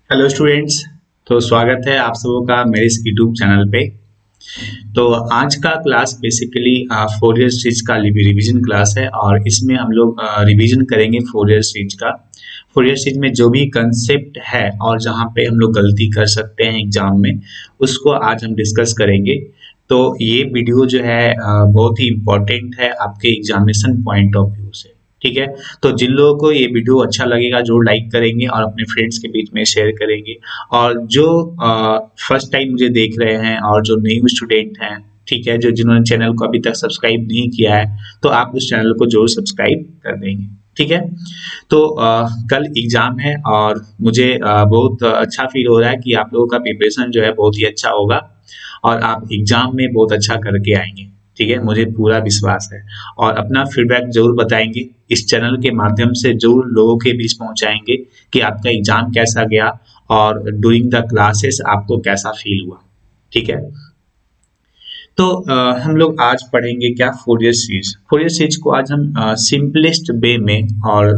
Hello students. तो स्वागत है आप सबों का मेरे इस यूट्यूब चैनल पे। तो आज का क्लास बेसिकली फोरियर सीरीज का रिवीजन क्लास है और इसमें हम लोग रिवीजन करेंगे फोरियर सीरीज का। फोरियर सीरीज में जो भी कंसेप्ट है और जहाँ पे हम लोग गलती कर सकते हैं एग्जाम में, उसको आज हम डिस्कस करेंगे। तो ये वीडियो जो है बहुत ही इम्पोर्टेंट है आपके एग्जामिनेशन पॉइंट ऑफ व्यू से। ठीक है, तो जिन लोगों को ये वीडियो अच्छा लगेगा जरूर लाइक करेंगे और अपने फ्रेंड्स के बीच में शेयर करेंगे। और जो फर्स्ट टाइम मुझे देख रहे हैं और जो न्यू स्टूडेंट हैं, ठीक है, जो जिन्होंने चैनल को अभी तक सब्सक्राइब नहीं किया है, तो आप उस चैनल को जरूर सब्सक्राइब कर देंगे। ठीक है, तो कल एग्जाम है और मुझे बहुत अच्छा फील हो रहा है कि आप लोगों का प्रिपरेशन जो है बहुत ही अच्छा होगा और आप एग्जाम में बहुत अच्छा करके आएंगे। ठीक है, मुझे पूरा विश्वास है। और अपना फीडबैक जरूर बताएंगे, इस चैनल के माध्यम से जरूर लोगों के बीच पहुंचाएंगे कि आपका एग्जाम कैसा गया और ड्यूरिंग द क्लासेस आपको कैसा फील हुआ। ठीक है, तो हम लोग आज पढ़ेंगे क्या, फोरियर सीरीज। फोरियर सीरीज को आज हम सिंपलेस्ट वे में और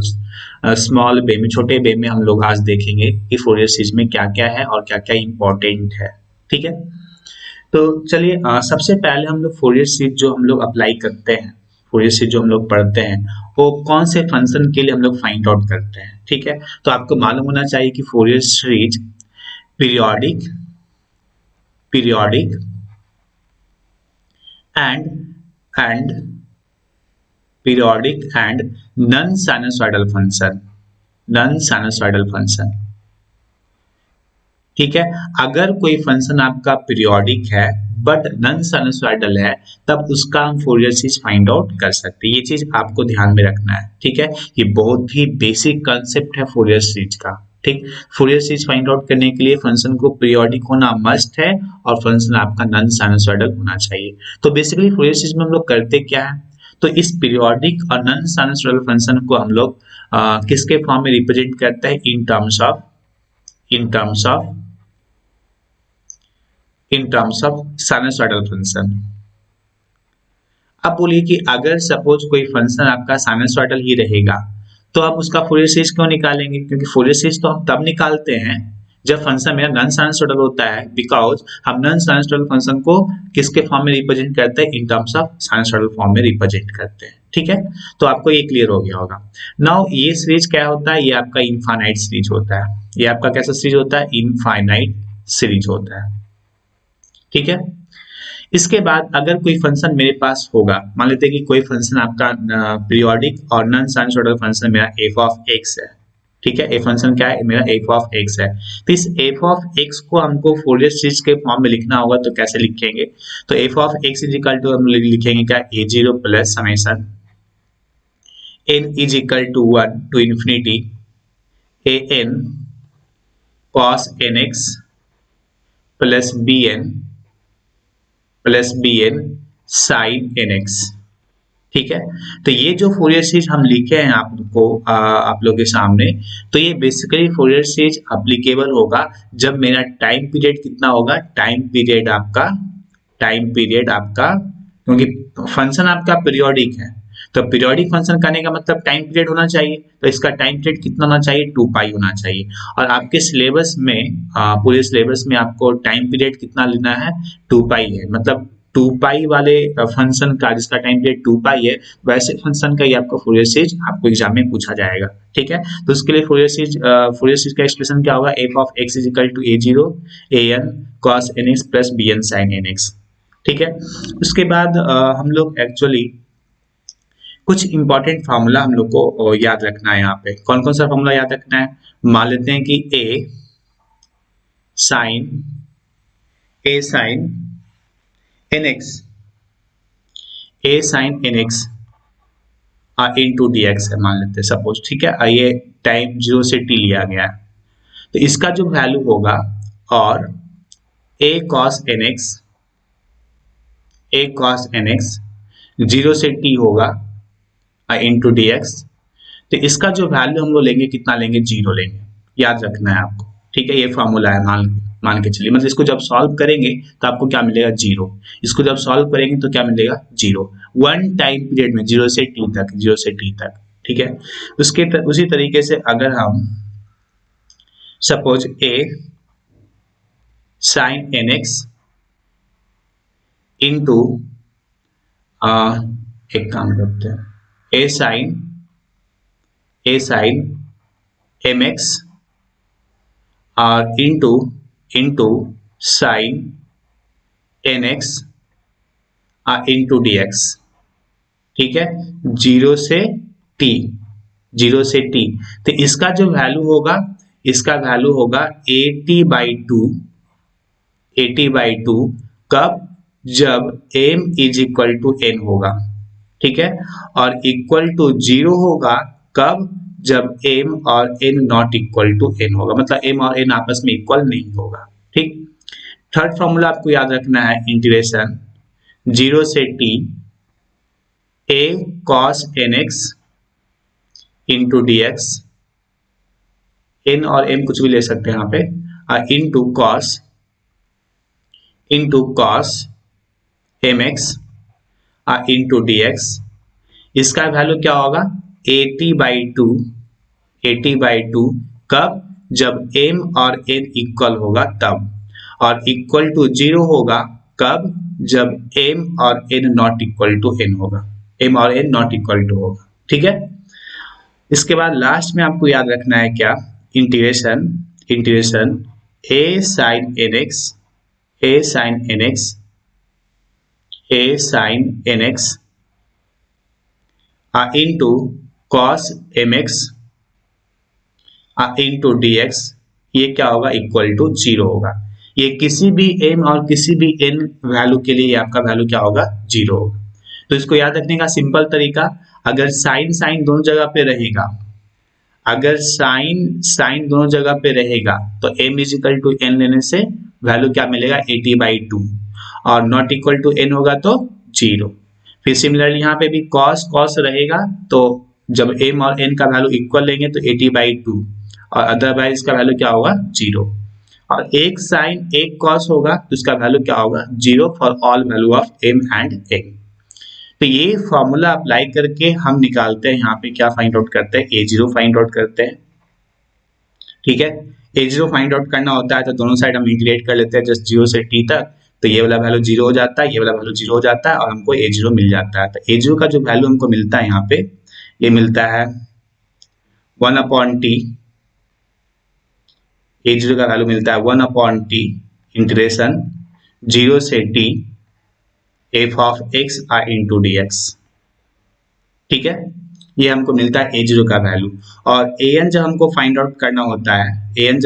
स्मॉल वे में, छोटे वे में हम लोग आज देखेंगे कि फोरियर सीरीज में क्या क्या है और क्या क्या इंपॉर्टेंट है। ठीक है, तो चलिए सबसे पहले हम लोग फोरियर सीरीज जो हम लोग अप्लाई करते हैं, फोरियर सीरीज जो हम लोग पढ़ते हैं, वो कौन से फंक्शन के लिए हम लोग फाइंड आउट करते हैं। ठीक है, तो आपको मालूम होना चाहिए कि Fourier series periodic periodic and periodic and non sinusoidal function. ठीक है, अगर कोई फंक्शन आपका पीरियोडिक है बट नॉन साइनसॉइडल है, तब उसका हम फोरियर सीरीज फाइंड आउट कर सकते हैं। ये चीज आपको ध्यान में रखना है। ठीक है, ये बहुत ही बेसिक कंसेप्ट है फोरियर सीरीज का। ठीक, फोरियर सीरीज फाइंड आउट करने के लिए फंक्शन को पीरियोडिक होना मस्ट है और फंक्शन आपका नॉन साइनसॉइडल होना चाहिए। तो बेसिकली फोरियर सीरीज में हम लोग करते क्या है, तो इस पीरियोडिक और नॉन साइनसॉइडल फंक्शन को हम लोग किसके फॉर्म में रिप्रेजेंट करते हैं, in terms of sinusoidal function. अब बोलिए कि अगर सपोज कोई फंक्शन आपका साइनसॉइडल ही रहेगा, तो आप उसका फोरियर सीरीज क्यों निकालेंगे? क्योंकि फोरियर सीरीज तो हम तब निकालते हैं जब फंक्शन मेरा नॉन साइनसॉइडल होता है, बिकॉज हम नॉन साइनसॉइडल फंक्शन को किसके फॉर्म में रिप्रेजेंट करते हैं, in terms of sinusoidal form में रिप्रेजेंट करते हैं। ठीक है, तो आपको ये क्लियर हो गया होगा। नाउ ये सीरीज क्या होता है, ये आपका इनफाइनाइट सीरीज होता है। ये आपका कैसा सीरीज होता है, इनफाइनाइट सीरीज होता है। ठीक है, इसके बाद अगर कोई फंक्शन मेरे पास होगा, मान लेते हैं कि कोई फंक्शन आपका पीरियोडिक और नॉन साइनसॉइडल फंक्शन मेरा एफ ऑफ एक्स है। ठीक है, ए फंक्शन क्या है, मेरा एफ ऑफ एक्स है। तो इस एफ ऑफ एक्स को हमको फोरियर सीरीज के फॉर्म में लिखना होगा, तो कैसे लिखेंगे? तो F of x is equal to हम लिखेंगे क्या, A zero plus summation N is equal to 1 to infinity A N cos N X plus B N sine N X. ठीक है, तो ये जो फोरियर सीरीज हम लिखे हैं आपको आप लोगों के सामने, तो ये बेसिकली फोरियर सीरीज अप्लीकेबल होगा जब मेरा टाइम पीरियड कितना होगा, टाइम पीरियड आपका क्योंकि फंक्शन आपका पीरियोडिक है, तो पीरियोडिक फंक्शन करने का मतलब टाइम पीरियड होना चाहिए। तो इसका टाइम पीरियड कितना होना चाहिए, 2 पाई होना चाहिए। और आपके सिलेबस में पूरे सिलेबस में आपको टाइम पीरियड कितना लेना है, 2 पाई है। मतलब 2 पाई वाले फंक्शन का जिसका टाइम पीरियड 2 पाई है, वैसे फंक्शन का ही आपको फोरियर सीरीज आपको एग्जाम में पूछा जाएगा। ठीक है, तो उसके लिए फोरियर सीरीज का एक्सप्रेशन क्या होगा, F of x is equal to A zero A N cos N X plus B N sine N X. ठीक है, उसके बाद हम लोग एक्चुअली कुछ इंपॉर्टेंट फार्मूला हम लोग को याद रखना है। यहाँ पे कौन कौन सा फार्मूला याद रखना है, मान लेते हैं कि A sine N x into D X है, मान लेते हैं सपोज। ठीक है, ये टाइम 0 से t लिया गया है, तो इसका जो वैल्यू होगा, और a cos n x 0 से t होगा इंटू डी एक्स। तो इसका जो वैल्यू हम लोग लेंगे, कितना लेंगे, 0 लेंगे। याद रखना है आपको। ठीक है, ये फॉर्मूला है, मान के चलिए। मतलब इसको जब सॉल्व करेंगे तो आपको क्या मिलेगा, 0। इसको जब सॉल्व करेंगे तो क्या मिलेगा, 0। 1 टाइम पीरियड में 0 से t तक। ठीक है, उसी तरीके से अगर हम suppose a sin nx into एक काम करते हैं a sin mx और into sin nx into dx। ठीक है, जीरो से t तो इसका जो वैल्यू होगा, इसका वैल्यू होगा 80/2 कब, जब m is equal to n होगा। ठीक है, और इक्वल टू 0 होगा कब, जब m और n not equal to n होगा, मतलब m और n आपस में इक्वल नहीं होगा। ठीक, थर्ड फॉर्मूला आपको याद रखना है, इंटीग्रेशन 0 से t a cos nx into dx, n और m कुछ भी ले सकते हैं यहाँ पे, into cos mx into dx। इसका वैल्यू क्या होगा, 80/2 कब, जब m और n इक्वल होगा तब, और इक्वल टू 0 होगा कब, जब m और n not equal to n होगा, m और n नॉट इक्वल टू होगा। ठीक है, इसके बाद लास्ट में आपको याद रखना है क्या, integration a sin nx into cos mx into dx, ये क्या होगा, इक्वल टू 0 होगा। ये किसी भी m और किसी भी n वैल्यू के लिए आपका वैल्यू क्या होगा, 0 होगा। तो इसको याद रखने का सिंपल तरीका, अगर साइन दोनों जगह पे रहेगा, अगर साइन दोनों जगह पे रहेगा तो m is equal to n लेने से वैल्यू क्या मिलेगा, 80/2, और नॉट इक्वल टू n होगा तो 0। फिर सिमिलरली यहाँ पे भी cos रहेगा, तो जब m और n का वैल्यू इक्वल लेंगे तो 80/2, और अदरवाइज इसका वैल्यू क्या होगा, 0। और एक साइन एक cos होगा तो इसका वैल्यू क्या होगा, 0 for all value of m and n। तो ये फॉर्मूला अप्लाई करके हम निकालते हैं, यहाँ पे क्या फाइंड आउट करते हैं, a0 फाइंड आउट करते हैं। ठीक है, a0 फाइंड आउट करना होता है तो दोनों साइड हम इंटीग्रेट कर लेते हैं जस्ट 0 से t तक, तो ये वाला वैल्यू 0 हो जाता है, ये वाला वैल्यू 0 हो जाता है, और हमको a0 मिल जाता है। तो a0 का जो वैल्यू हमको मिलता है यहाँ पे, ये मिलता है 1/t, a0 का वैल्यू मिलता है 1/t इंटीग्रेशन 0 से t f of x into dx। ठीक है, ये हमको मिलता है a0 का वैल्यू। और an जब हमको फाइंड आउट करना होता है, an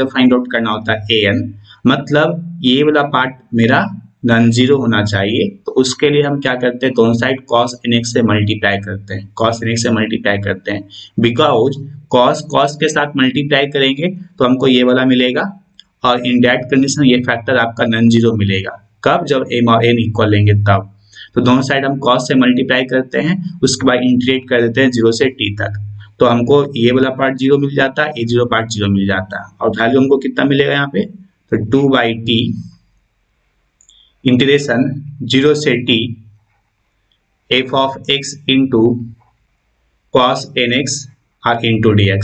मतलब ये वाला पार्ट मेरा नॉन जीरो होना चाहिए, तो उसके लिए हम क्या करते हैं, दोनों साइड cos nx से मल्टीप्लाई करते हैं, बिकॉज cos के साथ मल्टीप्लाई करेंगे तो हमको ये वाला मिलेगा, और इन दैट कंडीशन ये फैक्टर आपका नॉन जीरो मिलेगा कब, जब m और n इक्वल लेंगे तब। तो दोनों साइड हम cos से मल्टीप्लाई करते हैं, उसके बाद इंटीग्रेट कर देते हैं 0 से t तक, तो हमको ये वाला पार्ट 0 मिल जाता है, a0 पार्ट 0 मिल जाता है, और वैल्यू हमको कितना मिलेगा यहाँ पे, तो 2/t इंटीग्रेशन 0 से t f of x into cos nx और इंटू dx।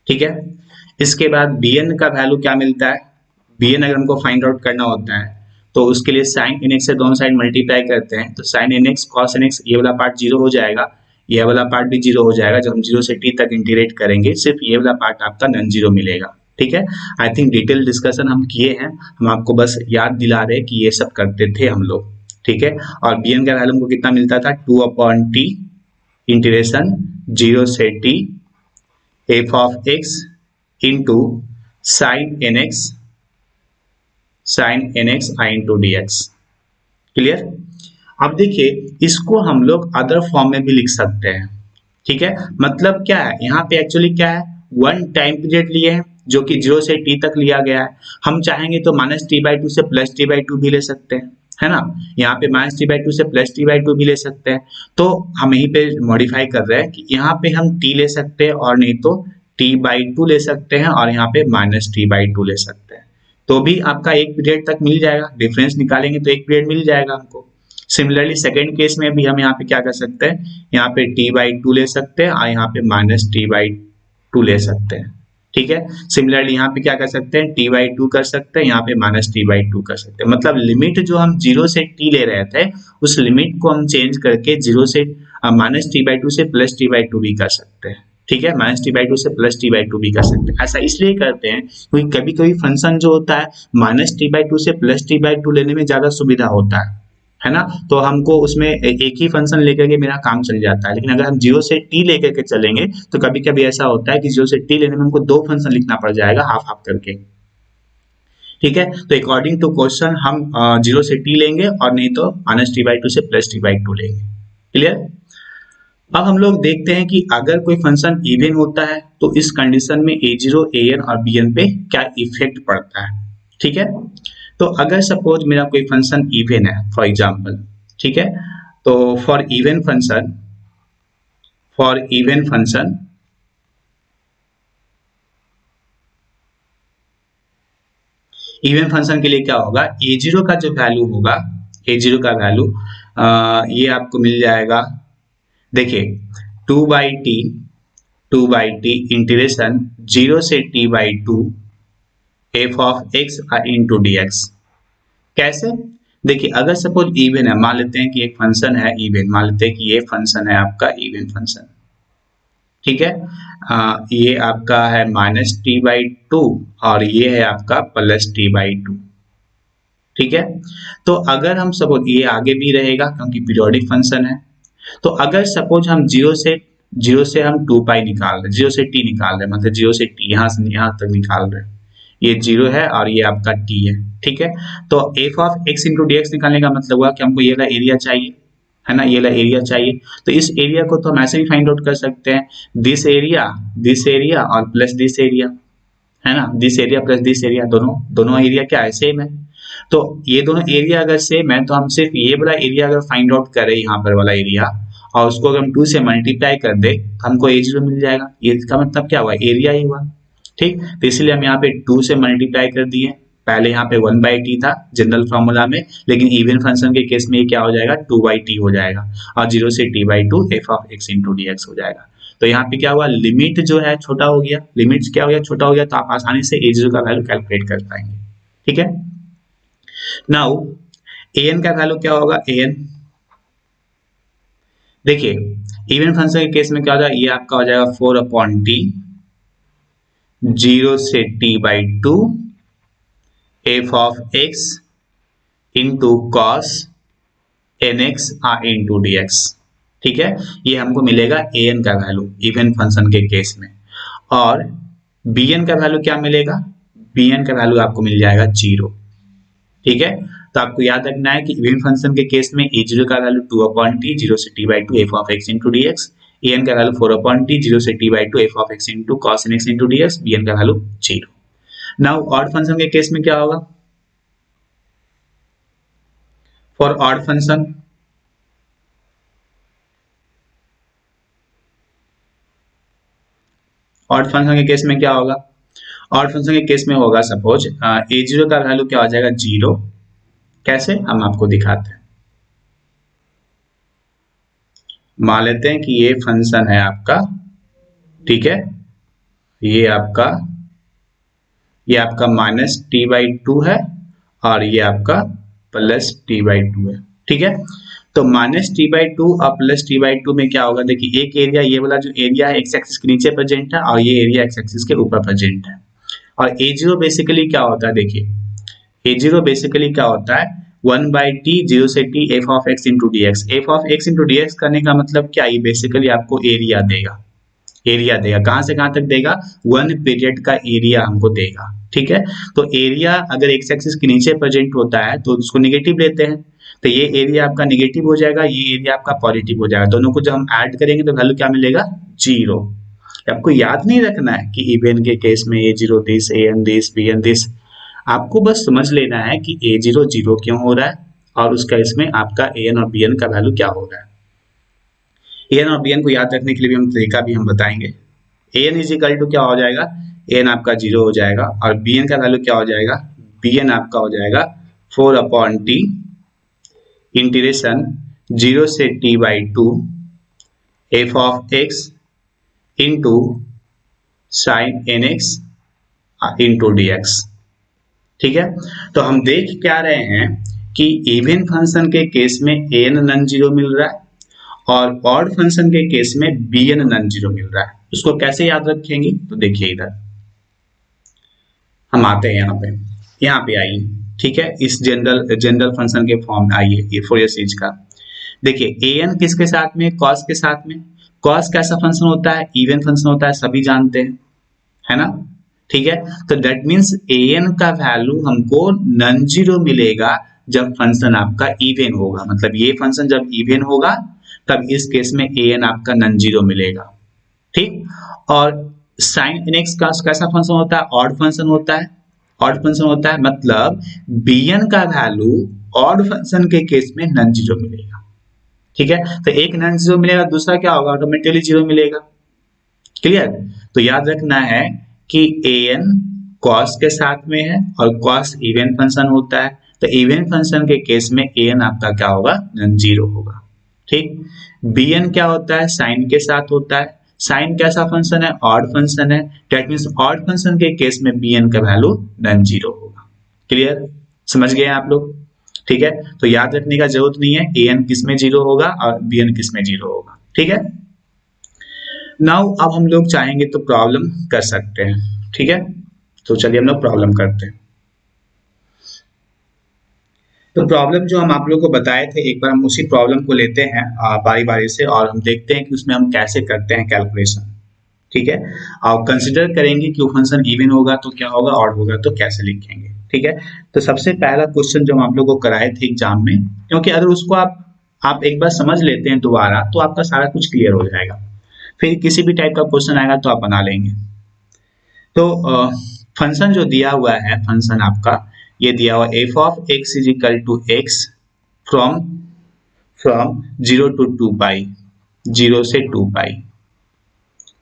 ठीक है, इसके बाद bn का वैल्यू क्या मिलता है, bn अगर हमको फाइंड आउट करना होता है तो उसके लिए sin nx से दोनों साइड मल्टीप्लाई करते हैं, तो sin nx cos nx ये वाला पार्ट 0 हो जाएगा, ये वाला पार्ट भी 0 हो जाएगा, जब हम 0 से t तक इंटीग्रेट करेंगे सिर्फ ये वाला पार्ट आपका नॉन जीरो मिलेगा। ठीक है, आई थिंक डिटेल डिस्कशन हम किए हैं, हम आपको बस याद दिला रहे हैं कि ये सब करते थे हम लोग। ठीक है, और bn का वैल्यू हमको कितना मिलता था, 2/t इंटीग्रेशन 0 से t f of x into sin nx into dx। Clear, अब देखिए इसको हम लोग अदर फॉर्म में भी लिख सकते हैं। ठीक है, मतलब क्या है, यहाँ पे एक्चुअली क्या है, वन टाइम पीरियड लिए हैं जो कि 0 से t तक लिया गया है, हम चाहेंगे तो -t/2 से +t/2 भी ले सकते हैं, है ना, यहाँ पे -t/2 से +t/2 भी ले सकते हैं। तो हम यहीं पे मॉडिफाई कर रहे हैं कि यहाँ पे हम t ले सकते हैं, और नहीं तो t/2 ले सकते हैं, और यहाँ पे -t/2 ले सकते हैं, तो भी आपका एक पीरियड तक मिल जाएगा, डिफरेंस निकालेंगे तो एक पीरियड मिल जाएगा हमको। सिमिलरली सेकेंड केस में भी हम यहाँ पे क्या कर सकते हैं, यहाँ पे t/2 ले सकते हैं, और यहाँ पे -t/2 ले सकते हैं। ठीक है। सिमिलरली यहाँ पे क्या कर सकते हैं, टी बाई टू कर सकते हैं, यहाँ पे माइनस टी बाई टू कर सकते हैं। मतलब लिमिट जो हम जीरो से टी ले रहे थे उस लिमिट को हम चेंज करके जीरो से माइनस टी बाई टू से प्लस टी बाई टू भी कर सकते हैं। ठीक है, माइनस टी बाई टू से प्लस टी बाई टू भी कर सकते हैं। ऐसा इसलिए करते हैं क्योंकि कभी कभी फंक्शन जो होता है माइनस टी बाई टू से प्लस टी बाई टू लेने में ज्यादा सुविधा होता है ना। तो हमको उसमें एक ही फंक्शन लेकर के मेरा काम चल जाता है। लेकिन अगर हम जीरो से टी लेकर के चलेंगे तो कभी कभी ऐसा होता है कि जीरो से टी लेने में हमको दो फंक्शन लिखना पड़ जाएगा हाफ हाफ करके। ठीक है, तो अकॉर्डिंग टू क्वेश्चन हम जीरो से टी लेंगे और नहीं तो माइनस टी बाई टू से प्लस टी बाई टू लेंगे। क्लियर। अब हम लोग देखते हैं कि अगर कोई फंक्शन इवन होता है तो इस कंडीशन में ए जीरो ए एन और बी एन पे क्या इफेक्ट पड़ता है। ठीक है, तो अगर सपोज मेरा कोई फंक्शन इवन है फॉर एग्जांपल, ठीक है, तो for even function even function के लिए क्या होगा, ए जीरो का जो वैल्यू होगा, ए जीरो का वैल्यू ये आपको मिल जाएगा। देखिए two by T integration zero से T by two F of x into D X. कैसे, देखिए अगर सपोज इवन है, मान लेते हैं कि एक फंक्शन है इवन, मान लेते हैं कि ये फंक्शन है आपका इवन फंक्शन। ठीक है, ये आपका है माइनस टी बाई टू और ये है आपका प्लस टी बाई टू। ठीक है, तो अगर हम सपोज ये आगे भी रहेगा क्योंकि पीरियोडिक फंक्शन है, तो अगर सपोज हम जीरो से हम टू पाई निकाल रहे, जीरो से टी निकाल रहे, मतलब जीरो से टी यहाँ से यहाँ तक निकाल रहे, ये जीरो है और ये आपका टी है। ठीक है, तो F of x into D x निकालने का मतलब हुआ कि हमको ये वाला एरिया चाहिए, है ना, ये वाला एरिया चाहिए। तो इस एरिया को तो हम ऐसे भी फाइंड आउट कर सकते हैं, दिस एरिया और प्लस दिस एरिया, है ना, this area plus this area, दोनों एरिया क्या है, सेम है। तो ये दोनों एरिया अगर सेम है तो हम सिर्फ ये वाला एरिया अगर फाइंड आउट करें, यहाँ पर वाला एरिया, और उसको अगर हम टू से मल्टीप्लाई कर दे तो हमको ए जीरो मिल जाएगा। ये इसका मतलब क्या हुआ, एरिया ही हुआ। ठीक, तो इसलिए हम यहाँ पे टू से मल्टीप्लाई कर दिए। पहले यहाँ पे वन बाई टी था जनरल फॉर्मूला में, लेकिन इवन फंक्शन के केस में ये क्या हो जाएगा, टू बाई टी हो जाएगा और जीरो से T by two F of x into D x हो जाएगा। तो यहाँ पे क्या हुआ, लिमिट जो है छोटा हो गया, लिमिट क्या हो गया, छोटा हो गया, तो आप आसानी से ए जीरो का वैल्यू कैलकुलेट कर पाएंगे। ठीक है, नाउ ए एन का वैल्यू क्या होगा, ए एन देखिए इवन फंक्शन के केस में क्या हो जाएगा, ये आपका हो जाएगा फोर अपॉन टी जीरो से T by two F of x into cos N x into D X. ठीक है, ये हमको मिलेगा ए एन का वैल्यू इवन फंक्शन के केस में। और बी एन का वैल्यू क्या मिलेगा, बी एन का वैल्यू आपको मिल जाएगा जीरो। ठीक है, तो आपको याद रखना है कि इवन फंक्शन के केस में ए जीरो का value two upon T zero से T by two F of x into D x, a N का value four upon T zero से T by two F of x into cos N x into D x, b n का value zero. Now odd function के case में क्या होगा, for odd function के case में क्या होगा, ऑड फंक्शन के केस में होगा सपोज ए जीरो का वैल्यू क्या हो जाएगा, जीरो। कैसे, हम आपको दिखाते हैं। मान लेते हैं कि ये फंक्शन है आपका, ठीक है, ये आपका माइनस टी बाई टू है और ये आपका प्लस टी बाई टू है। ठीक है, तो माइनस टी बाई टू और प्लस टी बाई टू में क्या होगा, देखिए एक एरिया, ये वाला जो एरिया है एक्स एक्सिस के नीचे प्रेजेंट है और ये एरिया एक्स एक्सिस के ऊपर प्रेजेंट है। और ए जीरो बेसिकली क्या होता है, देखिए ए जीरो बेसिकली क्या होता है, वन बाई टी जीरो से T F of x into D x. F of x into D x करने का मतलब क्या, ये बेसिकली आपको एरिया देगा, कहां से कहां तक देगा, वन पीरियड का एरिया हमको देगा। ठीक है, तो एरिया अगर एक्स एक्सिस के नीचे प्रेजेंट होता है तो उसको निगेटिव लेते हैं, तो ये एरिया आपका निगेटिव हो जाएगा, ये एरिया आपका पॉजिटिव हो जाएगा। दोनों को जब हम ऐड करेंगे तो वैल्यू क्या मिलेगा, जीरो। आपको याद नहीं रखना है कि इवन के केस में a zero this, a n this, b n this, आपको बस समझ लेना है कि ए जीरो जीरो क्यों हो रहा है और उसका इसमें आपका ए एन और बी एन का वैल्यू क्या हो रहा है। ए एन और बी एन को याद रखने के लिए भी हम तरीका भी हम बताएंगे। A N is equal to क्या हो जाएगा, ए एन आपका जीरो हो जाएगा और बी एन का वैल्यू क्या हो जाएगा, बी एन आपका हो जाएगा four upon T integration zero से T by two F of x into sine nx into dx। ठीक है, तो हम देख क्या रहे हैं कि इवन फंक्शन के केस में an नॉन जीरो मिल रहा है और ऑड फंक्शन के केस में bn नॉन जीरो मिल रहा है। उसको कैसे याद रखेंगे, तो देखिए इधर हम आते हैं यहाँ पे आइए। ठीक है, इस जनरल फंक्शन के फॉर्म आइए, ये फोरियर सीरीज का देखिए। an किसके साथ में, cos के साथ में। cos कैसा फंक्शन होता है, इवन फंक्शन होता है, सभी जानते हैं, है ना। ठीक है, तो दैट मीन्स an का वैल्यू हमको नॉन जीरो मिलेगा जब फंक्शन आपका इवन होगा। मतलब ये फंक्शन जब इवन होगा तब इस केस में an आपका नॉन जीरो मिलेगा। ठीक, और sin nx का कैसा फंक्शन होता है, ऑड फंक्शन होता है। ऑड फंक्शन होता है मतलब bn का वैल्यू ऑड फंक्शन के केस में नॉन जीरो मिलेगा। ठीक है, तो एक नॉन जीरो मिलेगा, दूसरा क्या होगा, ऑटोमेटिकली जीरो मिलेगा। क्लियर, तो याद रखना है कि an cos के साथ में है और cos इवन फंक्शन होता है, तो इवन फंक्शन के केस में an आपका क्या होगा, नॉन जीरो होगा। ठीक, bn क्या होता है, sin के साथ होता है। sin कैसा फंक्शन है, ऑड फंक्शन है, दैट मींस ऑड फंक्शन के केस में bn का वैल्यू नॉन जीरो होगा। क्लियर, समझ गए आप लोग। ठीक है, तो याद रखने का जरूरत नहीं है an किस में जीरो होगा और bn किस में जीरो होगा। ठीक है, नाउ अब हम लोग चाहेंगे तो प्रॉब्लम कर सकते हैं। ठीक है, तो चलिए हम लोग प्रॉब्लम करते हैं। तो प्रॉब्लम जो हम आप लोग को बताए थे, एक बार हम उसी प्रॉब्लम को लेते हैं बारी बारी से और हम देखते हैं कि उसमें हम कैसे करते हैं कैलकुलेशन। ठीक है, और कंसिडर करेंगे कि वो फंक्शन इवन होगा तो क्या होगा, ऑड होगा तो कैसे लिखेंगे। ठीक है, तो सबसे पहला क्वेश्चन जो हम आप लोग को कराए थे एग्जाम में, क्योंकि अगर उसको आप एक बार समझ लेते हैं दोबारा तो आपका सारा कुछ क्लियर हो जाएगा, फिर किसी भी टाइप का क्वेश्चन आएगा तो आप बना लेंगे। तो फंक्शन जो दिया हुआ है, फंक्शन आपका ये दिया हुआ F of x is equal to X from 0 to 2 pi, 0 से 2 पाई।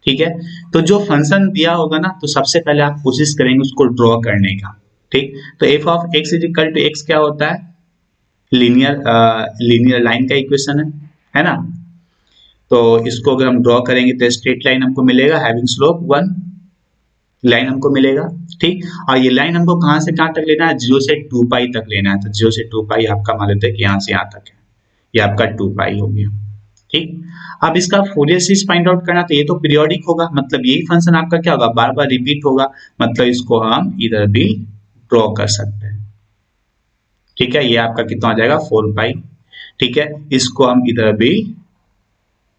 ठीक है, तो जो फंक्शन दिया होगा ना, तो सबसे पहले आप कोशिश करेंगे उसको ड्रॉ करने का। ठीक, तो F of x is equal to X क्या होता है, लीनियर लाइन का इक्वेशन है ना। तो इसको अगर हम ड्रॉ करेंगे तो स्ट्रेट लाइन हमको मिलेगा हैविंग स्लोप 1, लाइन हमको मिलेगा। ठीक, और ये लाइन हमको कहां से कहां तक लेना है, 0 से 2 पाई तक लेना है। तो 0 से 2 पाई आपका मान लेते हैं कि यहां से यहां तक है, ये आपका 2 पाई हो गया। ठीक, अब इसका फोरियर सीरीज फाइंड आउट करना, तो ये तो पीरियोडिक होगा, मतलब यही फंक्शन आपका क्या होगा, बार बार रिपीट होगा, मतलब इसको हम इधर भी ड्रॉ कर सकते हैं। ठीक है, ये आपका कितना हो जाएगा, 4 पाई। ठीक है, इसको हम इधर भी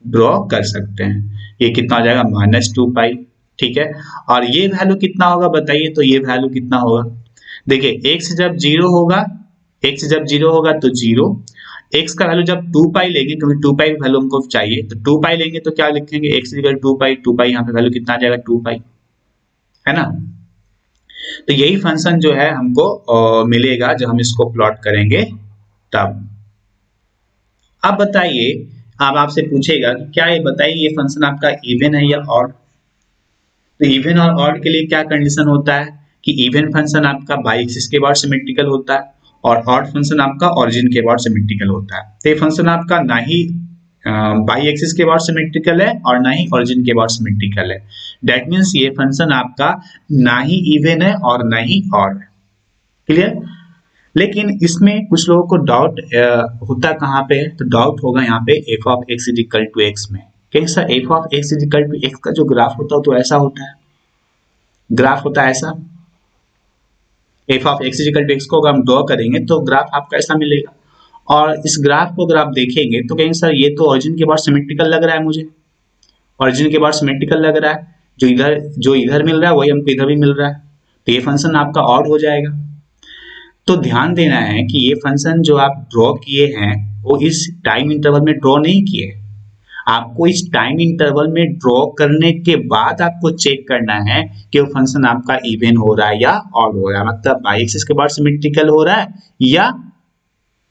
ड्रॉ कर सकते हैं, ये कितना हो जाएगा, -2 पाई। ठीक है, और ये वैल्यू कितना होगा बताइए, तो ये वैल्यू कितना होगा, देखिए x जब 0 होगा, x जब 0 होगा तो 0, x का वैल्यू जब 2 पाई लेंगे, क्योंकि 2 पाई वैल्यू हमको चाहिए, तो 2 पाई लेंगे तो क्या लिखेंगे, x इक्वल 2 पाई, 2 पाई यहाँ पे वैल्यू कितना आ जाएगा, 2 पाई, है ना। तो यही फंक्शन जो है हमको मिलेगा जब हम इसको प्लॉट करेंगे तब। अब बताइए, अब आपसे पूछेगा कि क्या ये बताइए ये फंक्शन आपका इवन है या ऑड। तो इवन और ऑड के लिए क्या कंडीशन होता है कि इवन फंक्शन आपका बाई एक्सिस के बाद सिमेट्रिकल होता है और ऑड फंक्शन आपका ओरिजिन के बाद सिमेट्रिकल होता है। तो ये फंक्शन आपका ना ही बाई एक्सिस के बाद सिमेट्रिकल है और ना ही ओरिजिन के बाद सिमेट्रिकल है। दैट मीन्स ये फंक्शन आपका ना ही इवन है और ना ही ऑड है। क्लियर, लेकिन इसमें कुछ लोगों को डाउट होता कहाँ पे है, तो डाउट होगा यहाँ पे F of x is equal to X में। कैसा, F of x is equal to X का जो ग्राफ होता है तो ऐसा होता है, ग्राफ होता है ऐसा, F of x is equal to X को अगर हम ड्रॉ करेंगे तो ग्राफ आपका ऐसा मिलेगा। और इस ग्राफ को अगर आप देखेंगे तो कहेंगे सर ये तो ओरिजिन के बाद सिमेट्रिकल लग रहा है, मुझे ओरिजिन के बाद सिमेट्रिकल लग रहा है, जो इधर मिल रहा है वही हमको इधर भी मिल रहा है, तो ये फंक्शन आपका ऑड हो जाएगा। तो ध्यान देना है कि ये फंक्शन जो आप ड्रॉ किए हैं वो इस टाइम इंटरवल में ड्रॉ नहीं किए, आपको इस टाइम इंटरवल में ड्रॉ करने के बाद आपको चेक करना है कि वो फंक्शन आपका इवन हो रहा है या ऑड हो रहा है, मतलब बाई एक्सिस के बाद सिमेट्रिकल हो रहा है या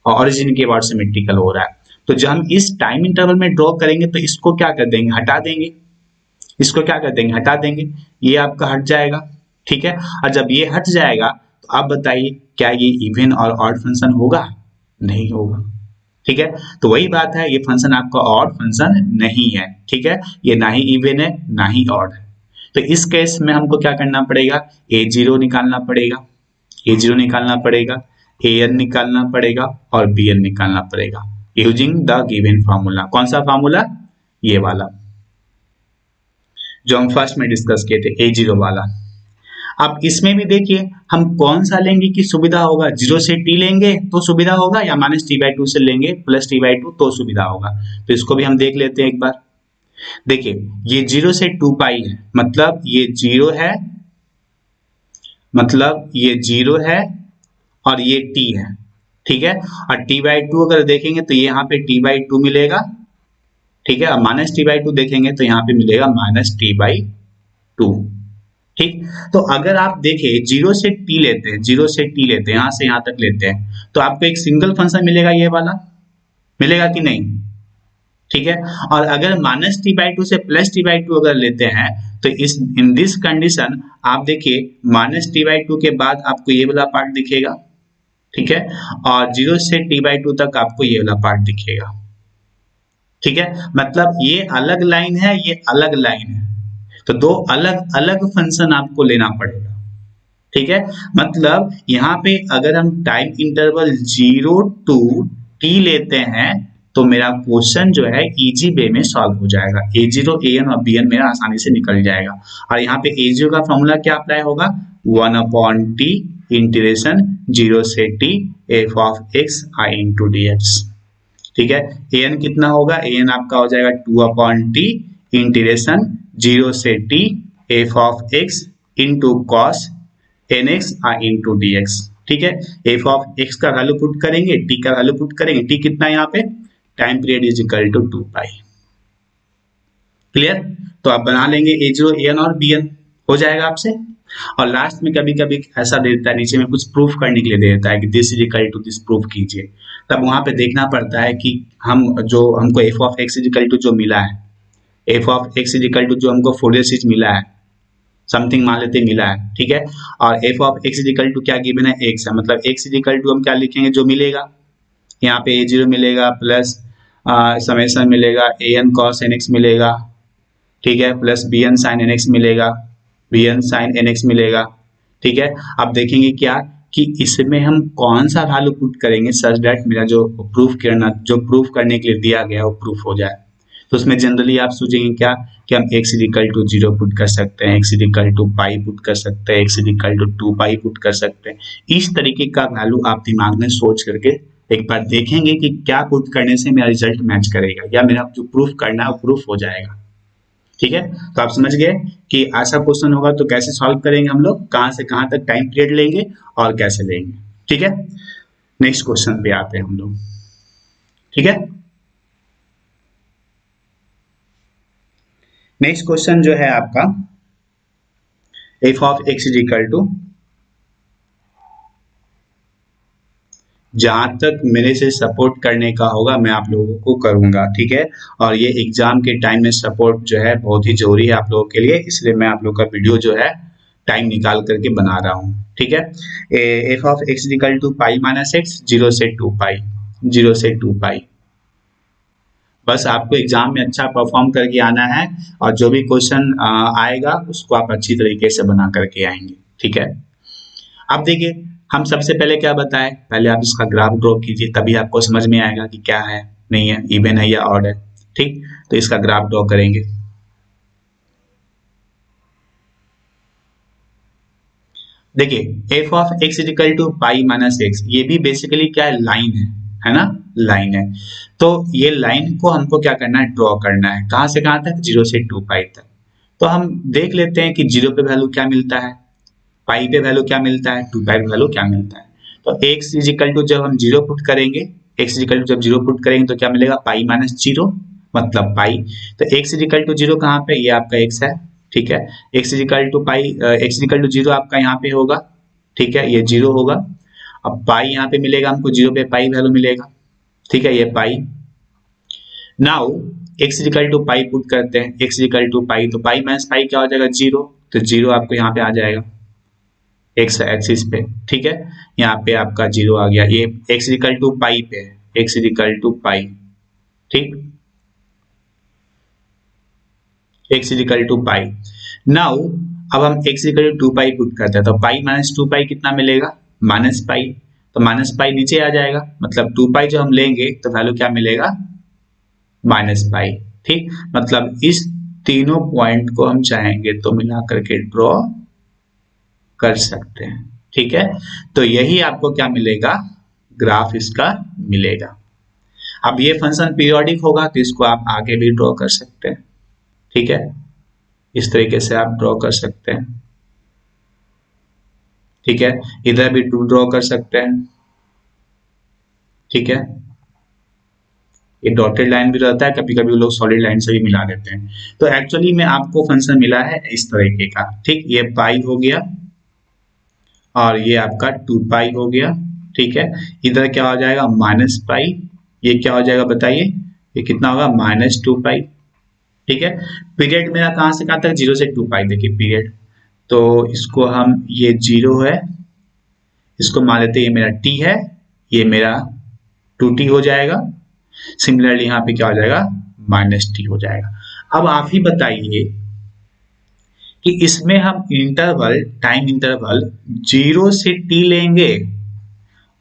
ओरिजिन के बाद सिमेट्रिकल हो रहा है। तो जब हम इस टाइम इंटरवल में ड्रॉ करेंगे तो इसको क्या कर देंगे, हटा देंगे, इसको क्या कर देंगे, हटा देंगे, ये आपका हट जाएगा। ठीक है, और जब ये हट जाएगा तो आप बताइए क्या ये इवन और ऑड फंक्शन होगा, नहीं होगा। ठीक है, तो वही बात है, ये फंक्शन आपका ऑड फंक्शन नहीं है। ठीक है, ये ना ही इवन है ना ही ऑड है। तो इस केस में हमको क्या करना पड़ेगा, a0 निकालना पड़ेगा, a0 निकालना पड़ेगा, an निकालना पड़ेगा और bn निकालना पड़ेगा यूजिंग द गिवन फार्मूला। कौन सा फार्मूला, ये वाला जो हम फर्स्ट में डिस्कस किए थे, a0 वाला। अब इसमें भी देखिए हम कौन सा लेंगे कि सुविधा होगा, 0 से t लेंगे तो सुविधा होगा या -t/2 से लेंगे +t/2 तो सुविधा होगा। तो इसको भी हम देख लेते हैं एक बार। देखिए ये 0 से 2 पाई है, मतलब ये 0 है, मतलब ये 0 है और ये t है, ठीक है। और t/2 अगर देखेंगे तो यहाँ पे t/2 मिलेगा, ठीक है। और -t/2 देखेंगे तो यहाँ पे मिलेगा -t/2, ठीक। तो अगर आप देखें 0 से t लेते हैं, 0 से t लेते हैं, यहाँ से यहाँ तक लेते हैं, तो आपको एक सिंगल फंक्शन मिलेगा, ये वाला मिलेगा कि नहीं, ठीक है। और अगर -t/2 से +t/2 अगर लेते हैं तो इस इन दिस कंडीशन आप देखिए -t/2 के बाद आपको ये वाला पार्ट दिखेगा, ठीक है। और 0 से t/2 तक आपको ये वाला पार्ट दिखेगा, ठीक है। मतलब ये अलग लाइन है, ये अलग लाइन है, तो दो अलग अलग फंक्शन आपको लेना पड़ेगा, ठीक है। मतलब यहाँ पे अगर हम टाइम इंटरवल 0 to t लेते हैं तो मेरा क्वेश्चन जो है इजी वे में सॉल्व हो जाएगा, a0 an और bn मेरा आसानी से निकल जाएगा। और यहाँ पे a0 का फॉर्मूला क्या अप्लाई होगा, 1/t इंटीग्रेशन 0 से t f of x i into dx, ठीक है। an कितना होगा, an आपका हो जाएगा 2/t इंटीग्रेशन 0 से t f of x into cos nx into dx, ठीक है। f of x का वैल्यू पुट करेंगे, t का वैल्यू पुट करेंगे, t कितना है यहाँ पे, time period is equal to 2 pi. Clear. तो आप बना लेंगे a0 an और bn, हो जाएगा आपसे। और लास्ट में कभी कभी ऐसा दे देता है, नीचे में कुछ प्रूफ करने के लिए दे देता है कि this is equal to this proof कीजिए, तब वहां पे देखना पड़ता है कि हम जो हमको f of x is equal to जो मिला है, f of x is equal to जो हमको फोरियर सीरीज मिला है, समथिंग मान लेते मिला है, ठीक है। और f of x is equal to क्या गिवन है, x है, मतलब x इज इक्वल टू हम क्या लिखेंगे, जो मिलेगा यहाँ पे a0 मिलेगा प्लस समेशन मिलेगा an cos nx मिलेगा, ठीक है, प्लस bn sin nx मिलेगा, bn sin nx मिलेगा, ठीक है। अब देखेंगे क्या कि इसमें हम कौन सा वैल्यू पुट करेंगे सच दैट मेरा जो प्रूफ करने के लिए दिया गया वो प्रूफ हो जाए। तो उसमें जनरली आप सोचेंगे क्या कि हम x is equal to 0 put कर सकते हैं, x is equal to pi put कर सकते हैं, x is equal to 2 pi put कर सकते हैं। इस तरीके का वैल्यू आप दिमाग में सोच करके एक बार देखेंगे कि क्या पुट करने से मेरा रिजल्ट मैच करेगा या मेरा जो प्रूफ करना है वो प्रूफ हो जाएगा, ठीक है। तो आप समझ गए कि ऐसा क्वेश्चन होगा तो कैसे सॉल्व करेंगे हम लोग, कहां से कहां तक टाइम पीरियड लेंगे और कैसे लेंगे, ठीक है। नेक्स्ट क्वेश्चन पे आते हैं हम लोग, ठीक है। नेक्स्ट क्वेश्चन जो है आपका f of x is equal to, जहां तक मेरे से सपोर्ट करने का होगा मैं आप लोगों को करूंगा, ठीक है। और ये एग्जाम के टाइम में सपोर्ट जो है बहुत ही जरूरी है आप लोगों के लिए, इसलिए मैं आप लोगों का वीडियो जो है टाइम निकाल करके बना रहा हूँ, ठीक है। f of x equal to pi minus X 0 से 2 पाई, 0 से 2 पाई। बस आपको एग्जाम में अच्छा परफॉर्म करके आना है और जो भी क्वेश्चन आएगा उसको आप अच्छी तरीके से बना करके आएंगे, ठीक है। अब देखिए हम सबसे पहले क्या बताएं, पहले आप इसका ग्राफ ड्रॉ कीजिए, तभी आपको समझ में आएगा कि क्या है, नहीं है, इवन है या ऑड है, ठीक। तो इसका ग्राफ ड्रॉ करेंगे। देखिए f of x is equal to pi minus X, ये भी बेसिकली क्या है, लाइन है ना, लाइन है। तो ये लाइन को हमको क्या करना है, ड्रॉ करना है, कहां से कहां तक, 0 से 2 पाई तक। तो हम देख लेते हैं कि 0 पे वैल्यू क्या मिलता है, पाई पे वैल्यू क्या मिलता है, 2 पाई पे वैल्यू क्या मिलता है। तो x इज इक्वल टू जब हम 0 पुट करेंगे, x इज इक्वल टू जब 0 पुट करेंगे तो क्या मिलेगा, पाई माइनस 0 मतलब पाई। तो x इज इक्वल टू 0 कहाँ पे, ये आपका x है, ठीक है। x is equal to pi, x is equal to 0 आपका यहाँ पे होगा, ठीक है, ये 0 होगा। अब पाई यहाँ पे मिलेगा हमको, 0 पे पाई वैल्यू मिलेगा, ठीक है, ये pi. Now x is equal to pi put करते हैं, x is equal to pi, तो पाई माइनस पाई क्या हो जाएगा, 0। तो 0 आपको यहाँ पे आ जाएगा एक्स एक्सिस पे, ठीक है, यहाँ पे आपका 0 आ गया। ये x इक्वल टू पाई पे है, x इक्वल टू पाई, ठीक, x equal to pi. Now अब हम x equal to 2 pi put करते हैं, तो पाई माइनस 2 पाई कितना मिलेगा, माइनस पाई। तो माइनस पाई नीचे आ जाएगा, मतलब 2 पाई जो हम लेंगे तो वैल्यू क्या मिलेगा, माइनस पाई। ठीक, मतलब इस तीनों पॉइंट को हम चाहेंगे तो मिला करके ड्रॉ कर सकते हैं। ठीक है, तो यही आपको क्या मिलेगा, ग्राफ इसका मिलेगा। अब ये फंक्शन पीरियोडिक होगा तो इसको आप आगे भी ड्रॉ कर सकते हैं। ठीक है, इस तरीके से आप ड्रॉ कर सकते हैं। ठीक है, इधर भी टू ड्रॉ कर सकते हैं। ठीक है, ये डॉटेड लाइन भी रहता है, कभी कभी लोग सॉलिड लाइन से भी मिला देते हैं। तो एक्चुअली में आपको फंक्शन मिला है इस तरीके का। ठीक, ये पाई हो गया और ये आपका 2 पाई हो गया। ठीक है, इधर क्या हो जाएगा, माइनस पाई। ये क्या हो जाएगा बताइए, ये कितना होगा, माइनस 2 पाई। ठीक है, पीरियड मेरा कहाँ से कहाँ तक, 0 से 2 पाई। देखिए पीरियड, तो इसको हम, ये 0 है, इसको मान लेते हैं ये मेरा t है, ये मेरा 2t हो जाएगा। सिमिलरली यहाँ पे क्या हो जाएगा, माइनस टी हो जाएगा। अब आप ही बताइए कि इसमें हम इंटरवल, टाइम इंटरवल 0 से t लेंगे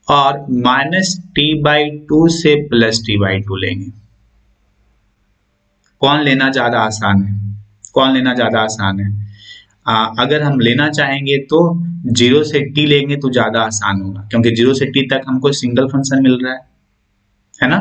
और माइनस टी बाई 2 से प्लस टी बाई 2 लेंगे, कौन लेना ज्यादा आसान है, कौन लेना ज्यादा आसान है। अगर हम लेना चाहेंगे तो 0 से t लेंगे तो ज्यादा आसान होगा, क्योंकि 0 से t तक हमको सिंगल फंक्शन मिल रहा है ना।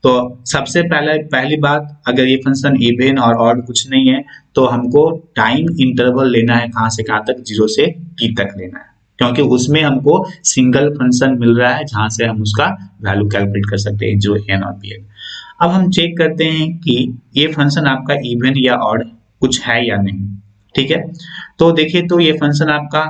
तो सबसे पहली बात, अगर ये फंक्शन इवन और ऑड कुछ नहीं है तो हमको टाइम इंटरवल लेना है, कहां से कहां तक, 0 से t तक लेना है, क्योंकि उसमें हमको सिंगल फंक्शन मिल रहा है जहां से हम उसका वैल्यू कैलकुलेट कर सकते हैं, जो n और bn। अब हम चेक करते हैं कि ये फंक्शन आपका इवन या ऑड कुछ है या नहीं। ठीक है, तो देखिए, तो ये फंक्शन आपका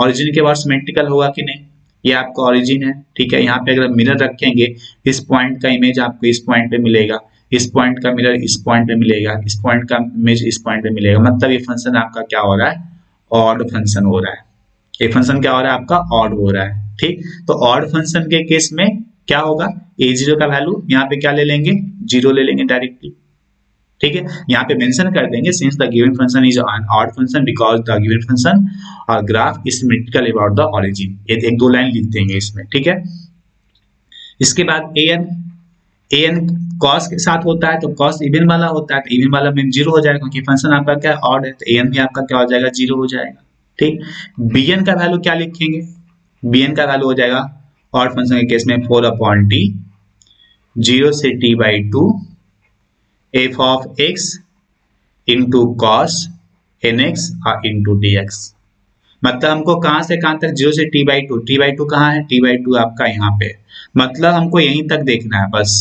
ओरिजिन के बाद सिमेट्रिकल होगा कि नहीं, ये आपका ओरिजिन है। ठीक है, यहाँ पे अगर मिरर रखेंगे, इस पॉइंट का इमेज आपको इस पॉइंट पे मिलेगा, इस पॉइंट का मिरर इस पॉइंट पे मिलेगा, इस पॉइंट का इमेज इस पॉइंट पे मिलेगा, मतलब ये फंक्शन आपका क्या हो रहा है, ऑड फंक्शन हो रहा है। ये फंक्शन क्या हो रहा है आपका, ऑड हो रहा है। ठीक, तो ऑड फंक्शन के केस में क्या होगा, a0 का वैल्यू यहाँ पे क्या ले लेंगे, 0 ले लेंगे डायरेक्टली। ठीक है, यहाँ पे मेंशन कर देंगे, since the given function is an odd function because the given function और graph is symmetrical about the origin. ये एक दो लाइन लिख देंगे इसमें। ठीक है, इसके बाद an cos के साथ होता है तो cos इवन वाला होता है, तो इवन वाला में 0 हो जाएगा, क्योंकि फंक्शन आपका क्या ऑड है, तो an भी आपका क्या हो जाएगा, 0 हो जाएगा। ठीक, bn का वैल्यू क्या लिखेंगे, bn का वैल्यू हो जाएगा ऑड फंक्शन के केस में 4 अपॉन टी, 0 से t by 2 f of x into cos nx और इंटू dx। मतलब हमको कहां से कहां तक, 0 से t बाई 2, t बाई 2 कहाँ है, t बाई 2 आपका यहाँ पे, मतलब हमको यहीं तक देखना है बस,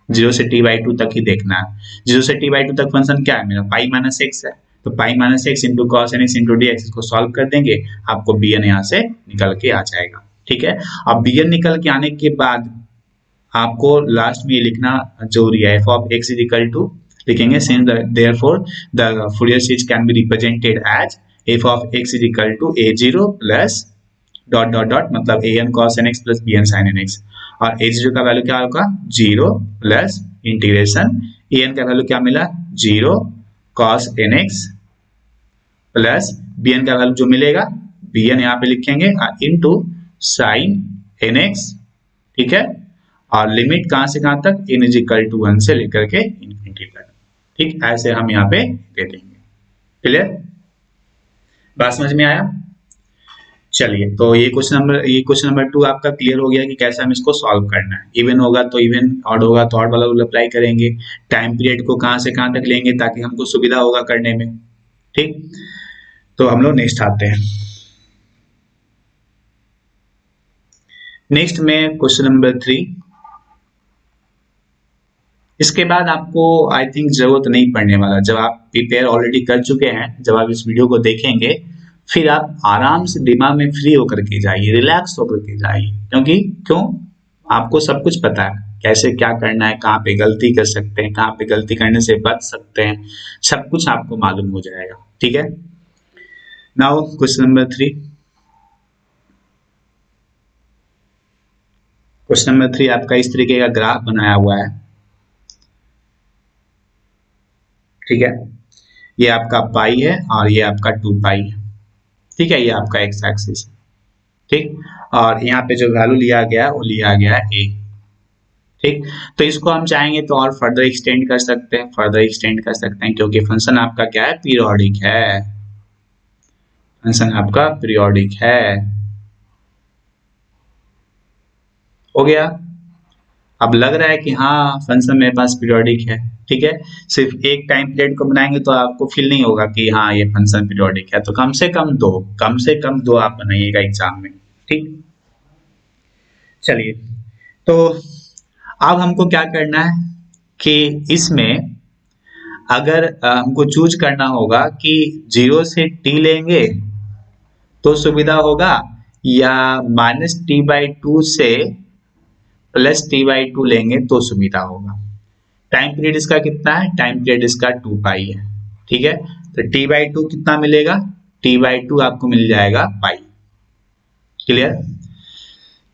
0 से t बाई 2 तक ही देखना है। 0 से t बाई 2 तक फंक्शन क्या है मेरा, पाई माइनस एक्स है, तो pi minus x into cos nx into dx, इसको सॉल्व कर देंगे, आपको bn यहाँ से निकल के आ जाएगा। ठीक है, अब bn निकल के आने के बाद आपको लास्ट में ये लिखना जरूरी है, f of x is equal to लिखेंगे, since therefore the Fourier series can be represented as f of x is equal to a0 plus dot dot dot, मतलब an cos nx plus bn sin nx, और a0 का value क्या होगा, 0 plus integration an का value क्या मिला, 0 cos nx plus bn का value जो मिलेगा, bn यहाँ पे लिखेंगे इनटू sin nx। ठीक है, और लिमिट कहां से कहां तक, n इज इक्वल टू 1 से लेकर के इंफिनिटी तक। ठीक, ऐसे हम यहाँ पे दे देंगे। क्लियर, बात समझ में आया। चलिए, तो ये क्वेश्चन नंबर 2 आपका क्लियर हो गया कि कैसे हम इसको सॉल्व करना है। इवन होगा तो इवन, ऑड होगा तो ऑड वाला रूल अप्लाई करेंगे, टाइम पीरियड को कहां से कहां तक लेंगे ताकि हमको सुविधा होगा करने में। ठीक, तो हम लोग नेक्स्ट आते हैं। नेक्स्ट में क्वेश्चन नंबर 3, इसके बाद आपको आई थिंक जरूरत नहीं पड़ने वाला, जब आप प्रिपेयर ऑलरेडी कर चुके हैं, जब आप इस वीडियो को देखेंगे फिर आप आराम से दिमाग में फ्री होकर के जाइए, रिलैक्स होकर के जाइए, क्यों आपको सब कुछ पता है, कैसे क्या करना है, कहाँ पे गलती कर सकते हैं, कहाँ पे गलती करने से बच सकते हैं, सब कुछ आपको मालूम हो जाएगा। ठीक है, now question number 3। Question number 3 आपका इस तरीके का ग्राफ बनाया हुआ है। ठीक है, ये आपका पाई है और ये आपका 2 पाई है। ठीक है, ये आपका एक्स एक्सिस है। ठीक, और यहाँ पे जो वैल्यू लिया गया वो लिया गया ए। ठीक, तो इसको हम चाहेंगे तो और फर्दर एक्सटेंड कर सकते हैं, क्योंकि फंक्शन आपका क्या है, पीरियोडिक है। फंक्शन आपका पीरियोडिक है। हो गया। अब लग रहा है कि हाँ फंक्शन मेरे पास पीरियोडिक है। ठीक है, सिर्फ एक टाइम पीरियड को बनाएंगे तो आपको फील नहीं होगा कि हाँ ये फंक्शन पीरियोडिक है, तो कम से कम दो आप बनाइएगा एग्जाम में। ठीक, चलिए, तो अब हमको क्या करना है कि इसमें अगर हमको चूज करना होगा कि 0 से t लेंगे तो सुविधा होगा, या -t/2 से +t/2 लेंगे तो सुविधा होगा। टाइम पीरियड इसका कितना है, टाइम पीरियड इसका 2 पाई है। ठीक है, तो t/2 कितना मिलेगा, t/2 आपको मिल जाएगा पाई। क्लियर।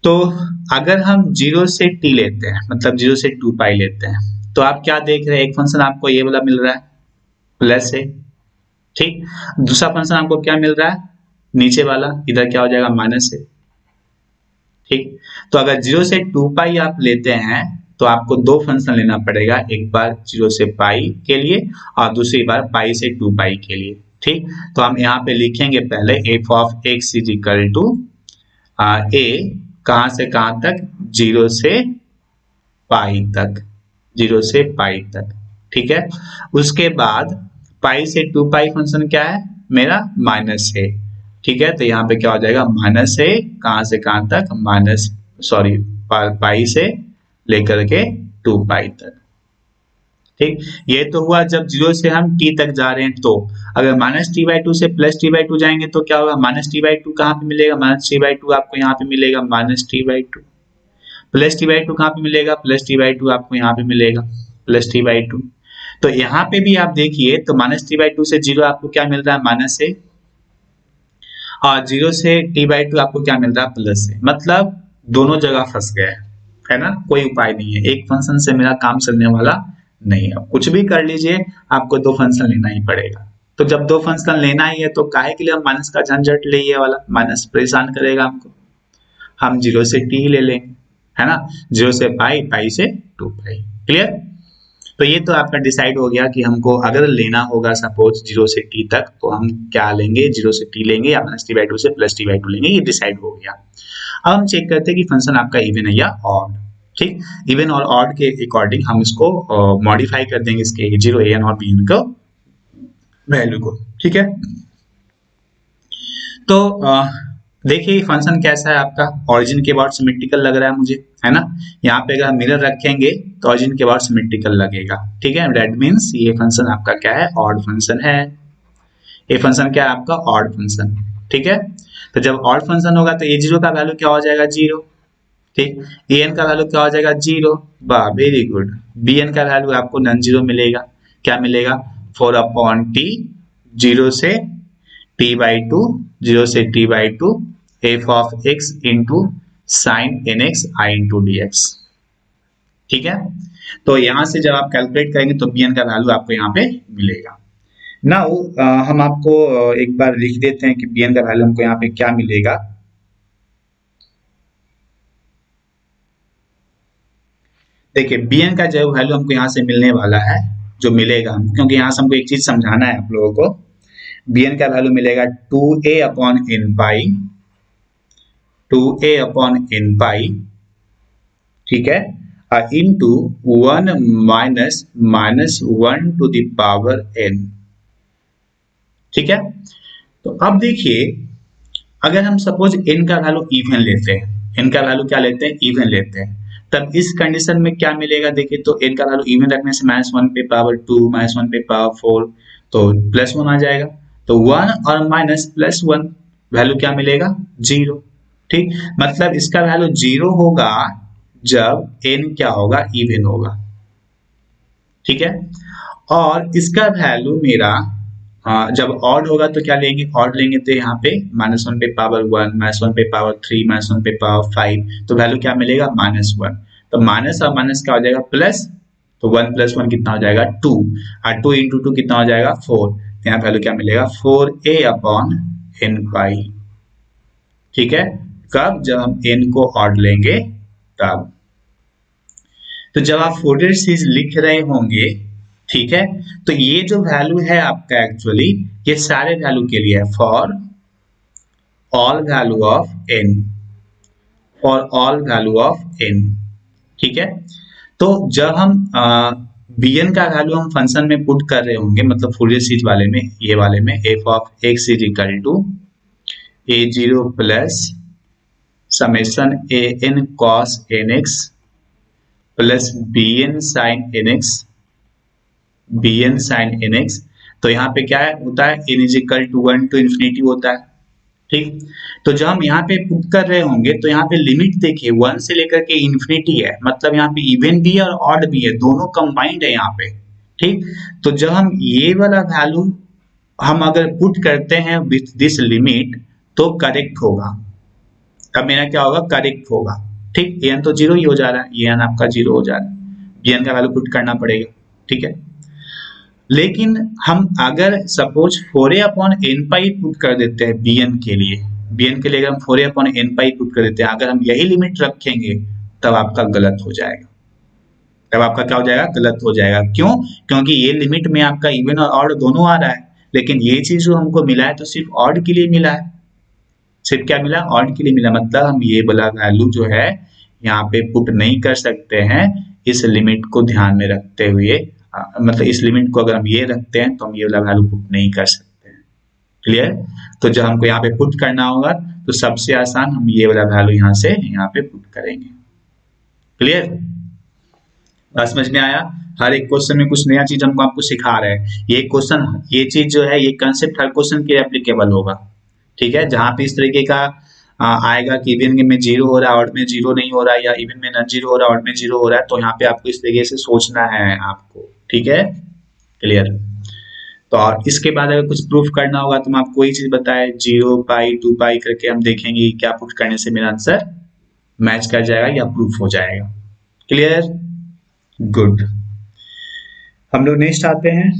तो अगर हम 0 से t लेते हैं, मतलब 0 से 2 पाई लेते हैं, तो आप क्या देख रहे हैं, एक फंक्शन आपको ये वाला मिल रहा है प्लस है। ठीक, दूसरा फंक्शन आपको क्या मिल रहा है, नीचे वाला, इधर क्या हो जाएगा, माइनस है। ठीक, तो अगर 0 से 2 पाई आप लेते हैं तो आपको दो फंक्शन लेना पड़ेगा, एक बार 0 से पाई के लिए और दूसरी बार पाई से 2 पाई के लिए। ठीक, तो हम यहाँ पे लिखेंगे पहले f of x is equal to a, कहां से कहां तक, 0 से पाई तक, 0 से पाई तक। ठीक है, उसके बाद पाई से 2 पाई फंक्शन क्या है मेरा, माइनस है। ठीक है, तो यहाँ पे क्या हो जाएगा, माइनस है, कहां से कहां तक, माइनस सॉरी पाई से लेकर के 2 पाई तक। ठीक, ये तो हुआ जब 0 से हम t तक जा रहे हैं। तो अगर -t/2 से +t/2 जाएंगे तो क्या होगा, -t/2 कहाँ पे मिलेगा, -t/2 आपको यहाँ पे मिलेगा, -t/2 +t/2 कहाँ पे मिलेगा, +t/2 आपको यहाँ पे मिलेगा, +t/2। तो यहाँ पे भी आप देखिए तो -t/2 से 0 आपको क्या मिल रहा है, माइनस है, और 0 से t/2 आपको क्या मिल रहा है, प्लस है। मतलब दोनों जगह फंस गए है ना, कोई उपाय नहीं है, एक फंक्शन से मेरा काम चलने वाला नहीं है। कुछ भी कर लीजिए, आपको दो फंक्शन लेना ही पड़ेगा। तो जब दो फंक्शन लेना ही है तो काहे के लिए हम माइनस का झंझट ले, ये वाला माइनस परेशान करेगा हमको, हम 0 से t ही ले लेंगे, है ना, 0 से पाई, पाई से 2 पाई। क्लियर। तो ये तो आपका डिसाइड हो गया कि हमको अगर लेना होगा सपोज 0 से t तक तो हम क्या लेंगे, 0 से t लेंगे या -t/2 से +t/2 लेंगे, ये डिसाइड हो गया। अब हम चेक करते हैं कि फंक्शन आपका इवन है या ऑड। ठीक, इवन और ऑड के अकॉर्डिंग हम इसको मॉडिफाई कर देंगे, इसके a0 an और bn को वैल्यू को। ठीक है, तो देखिए फंक्शन कैसा है आपका, ओरिजिन के अबाउट सिमेट्रिकल लग रहा है मुझे, है ना। यहाँ पे अगर हम मिरर रखेंगे तो ओरिजिन के अबाउट सिमेट्रिकल लगेगा। ठीक है, दैट मींस ये फंक्शन आपका क्या है, ऑड फंक्शन है। ये फंक्शन क्या है आपका, ऑड फंक्शन। ठीक है, तो जब ऑड फंक्शन होगा तो a0 का वैल्यू क्या हो जाएगा, 0। ठीक, an का वैल्यू क्या हो जाएगा, 0। वाह, वेरी गुड। bn का वैल्यू आपको नॉन जीरो मिलेगा, क्या मिलेगा, 4/t, 0 से t/2, 0 से t/2 f of x into sine nx i into dx। ठीक है, तो यहां से जब आप कैलकुलेट करेंगे तो bn का वैल्यू आपको यहाँ पे मिलेगा। नाउ हम आपको एक बार लिख देते हैं कि bn का वैल्यू हमको यहाँ पे क्या मिलेगा। देखिए bn का जो वैल्यू हमको यहाँ से मिलने वाला है, जो मिलेगा हमको, क्योंकि यहाँ से हमको एक चीज समझाना है आप लोगों को। bn का वैल्यू मिलेगा 2a upon n pi, 2a upon n pi, ठीक है, into 1 minus -1 to the power n। ठीक है, तो अब देखिए अगर हम सपोज n का वैल्यू इवन लेते हैं, n का वैल्यू क्या लेते हैं, इवन लेते हैं, तब इस कंडीशन में क्या मिलेगा, देखिए तो n का वैल्यू इवन रखने से -1 पे पावर 2, -1 पे पावर 4, तो +1 आ जाएगा। तो 1 और माइनस +1 वैल्यू क्या मिलेगा, 0। ठीक, मतलब इसका वैल्यू 0 होगा जब n क्या होगा, इवन होगा। ठीक है, और इसका वैल्यू मेरा जब ऑड होगा तो क्या लेंगे, ऑड लेंगे तो यहाँ पे -1 पे पावर 1, -1 पे पावर 3, -1 पे पावर 5, तो वैल्यू क्या मिलेगा, -1। तो माइनस और माइनस क्या हो जाएगा, प्लस, तो 1 + 1 कितना हो जाएगा, 2, और 2 × 2 कितना हो जाएगा, 4। यहाँ वैल्यू क्या मिलेगा 4a अपॉन n पाई। ठीक है, कब? जब हम n को ऑड लेंगे तब। तो जब आप फोरियर सीरीज लिख रहे होंगे, ठीक है, तो ये जो वैल्यू है आपका एक्चुअली ये सारे वैल्यू के लिए है, for all value of n, for all value of n। ठीक है, तो जब हम bn का वैल्यू हम फंक्शन में पुट कर रहे होंगे, मतलब फोरियर सीरीज वाले में, ये वाले में f of x is equal to a0 plus summation an cos nx plus bn sin nx, bn sin nx। तो यहाँ पे क्या है होता है, n is equal to 1 to infinity होता है। ठीक, तो जब हम यहाँ पे पुट कर रहे होंगे तो यहाँ पे लिमिट देखिए 1 से लेकर के इन्फिनिटी है, मतलब यहाँ पे इवन भी है और ऑड भी है, दोनों कंबाइंड है यहाँ पे। ठीक, तो जब हम ये वाला वैल्यू हम अगर पुट करते हैं विथ दिस लिमिट तो करेक्ट होगा। अब मेरा क्या होगा, करेक्ट होगा। ठीक, n तो 0 ही हो जा रहा है, ये n आपका 0 हो जा रहा है, n का वैल्यू पुट करना पड़ेगा। ठीक है, लेकिन हम अगर सपोज 4a अपॉन n पाई पुट कर देते हैं bn के लिए, bn के लिए अगर हम 4a अपॉन n पाई पुट कर देते हैं, अगर हम यही लिमिट रखेंगे तब आपका गलत हो जाएगा। तब आपका क्या हो जाएगा, गलत हो जाएगा। क्यों? क्योंकि ये लिमिट में आपका इवन और ऑड दोनों आ रहा है, लेकिन ये चीज जो हमको मिला है तो सिर्फ ऑड के लिए मिला है। सिर्फ क्या मिला, ऑड के लिए मिला, मतलब हम ये वाला वैल्यू जो है यहाँ पे पुट नहीं कर सकते हैं इस लिमिट को ध्यान में रखते हुए। मतलब इस लिमिट को अगर हम ये रखते हैं तो हम ये वाला वैल्यू पुट नहीं कर सकते हैं। क्लियर? तो जब हमको यहाँ पे पुट करना होगा तो सबसे आसान हम ये वाला वैल्यू यहाँ से यहाँ पे पुट करेंगे। क्लियर? बात समझ में आया? हर एक क्वेश्चन में कुछ नया चीज हमको आपको सिखा रहे हैं। ये क्वेश्चन, ये चीज जो है, ये कंसेप्ट हर क्वेश्चन के एप्लीकेबल होगा। ठीक है, जहां पे इस तरीके का आएगा कि इवन में 0 हो रहा है, ऑड में 0 नहीं हो रहा है, या इवन में नॉन 0 हो रहा है, ऑड में 0 हो रहा है, तो यहाँ पे आपको इस तरीके से सोचना है आपको। ठीक है, क्लियर? तो और इसके बाद अगर कुछ प्रूफ करना होगा तो मैं आपको कोई चीज बताए 0 पाई 2 पाई करके हम देखेंगे क्या पुट करने से मेरा आंसर मैच कर जाएगा या प्रूफ हो जाएगा। क्लियर? गुड। हम लोग नेक्स्ट आते हैं।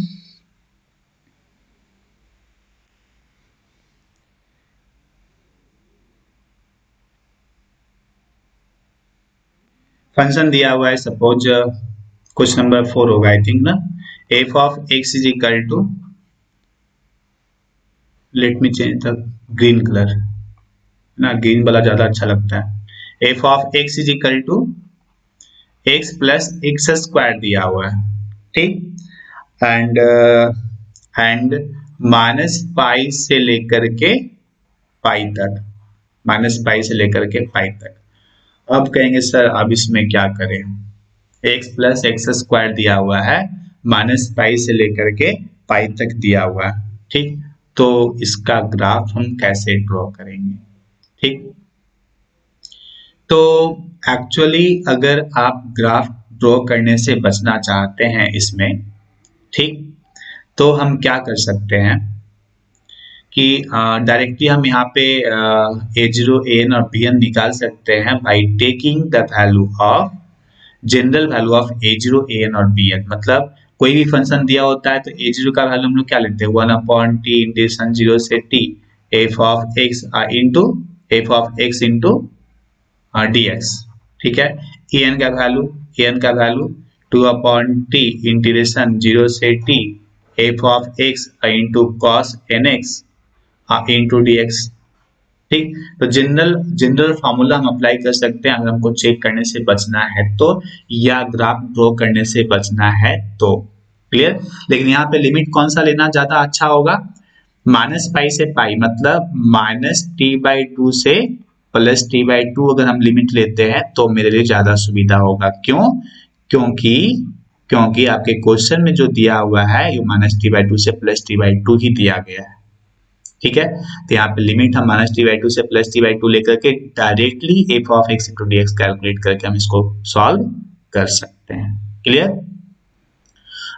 फंक्शन दिया हुआ है, सपोज क्वेश्चन नंबर 4 होगा आई थिंक ना, f of x is equal to, let me change the green colour ना, ग्रीन वाला ज्यादा अच्छा लगता है। f of x is equal to x plus X square दिया हुआ है। ठीक, एंड माइनस पाई से लेकर के पाई तक, माइनस पाई से लेकर के पाई तक। अब कहेंगे सर अब इसमें क्या करें, x प्लस एक्स स्क्वायर दिया हुआ है, माइनस पाई से लेकर के पाई तक दिया हुआ है। ठीक, तो इसका ग्राफ हम कैसे ड्रॉ करेंगे? ठीक, तो एक्चुअली अगर आप ग्राफ ड्रॉ करने से बचना चाहते हैं इसमें, ठीक, तो हम क्या कर सकते हैं कि डायरेक्टली हम यहाँ पे a0 an और bn निकाल सकते हैं by taking the value of general value of a0 an और bn। मतलब कोई भी फंक्शन दिया होता है तो a0 का वैल्यू हम लोग क्या लेते हैं, 1 अपॉन t इंटीग्रेशन 0 से t f of x into f of x into dx। ठीक है, an का वैल्यू 2 अपॉन t इंटीग्रेशन 0 से t f of x into cos nx into dx। ठीक, तो जनरल फॉर्मूला हम अप्लाई कर सकते हैं अगर हमको चेक करने से बचना है तो, या ग्राफ ड्रॉ करने से बचना है तो। क्लियर? लेकिन यहाँ पे लिमिट कौन सा लेना ज्यादा अच्छा होगा, माइनस पाई से पाई, मतलब माइनस टी बाई 2 से प्लस टी बाई 2 अगर हम लिमिट लेते हैं तो मेरे लिए ज्यादा सुविधा होगा। क्यों? क्योंकि आपके क्वेश्चन में जो दिया हुआ है ये माइनस टी बाई 2 से प्लस टी बाई 2 ही दिया गया है। ठीक है, तो यहाँ पे लिमिट हम माइनस टी बाई 2 से प्लस टी बाई 2 लेकर के directly F of x into D x calculate करके हम इसको सॉल्व कर सकते हैं। क्लियर?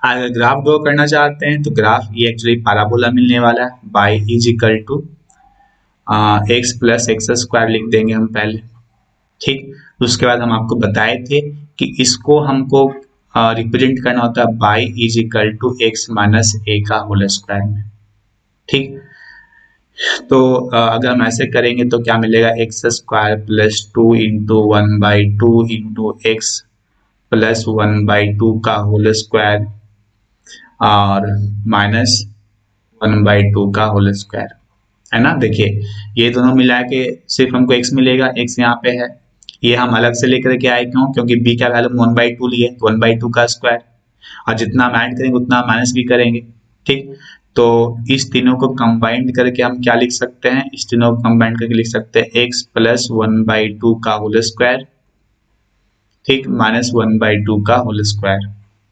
अगर ग्राफ ड्रॉ करना चाहते हैं तो ग्राफ ये एक्चुअली पैराबोला मिलने वाला है, by is equal to X plus X square लिख देंगे हम पहले। ठीक, उसके बाद हम आपको बताए थे कि इसको हमको रिप्रेजेंट करना होता है by is equal to x minus a का होल स्क्वायर में। ठीक। तो अगर हम ऐसे करेंगे तो क्या मिलेगा, x square plus 2 × 1/2 × x plus 1/2 का होल स्क्वायर और -1/2 का होल स्क्वायर, है ना। देखिए ये दोनों मिला के सिर्फ हमको x मिलेगा, x यहाँ पे है, ये हम अलग से लेकर के आए क्यों, क्योंकि b का वैल्यू 1/2 लिए, तो 1/2 का स्क्वायर, और जितना हम ऐड करेंगे उतना माइनस भी करेंगे। ठीक, तो इस तीनों को कंबाइंड करके हम क्या लिख सकते हैं, इस तीनों को कंबाइंड करके लिख सकते हैं x प्लस 1/2 का होल स्क्वायर, ठीक, -1/2 का होल स्क्वायर।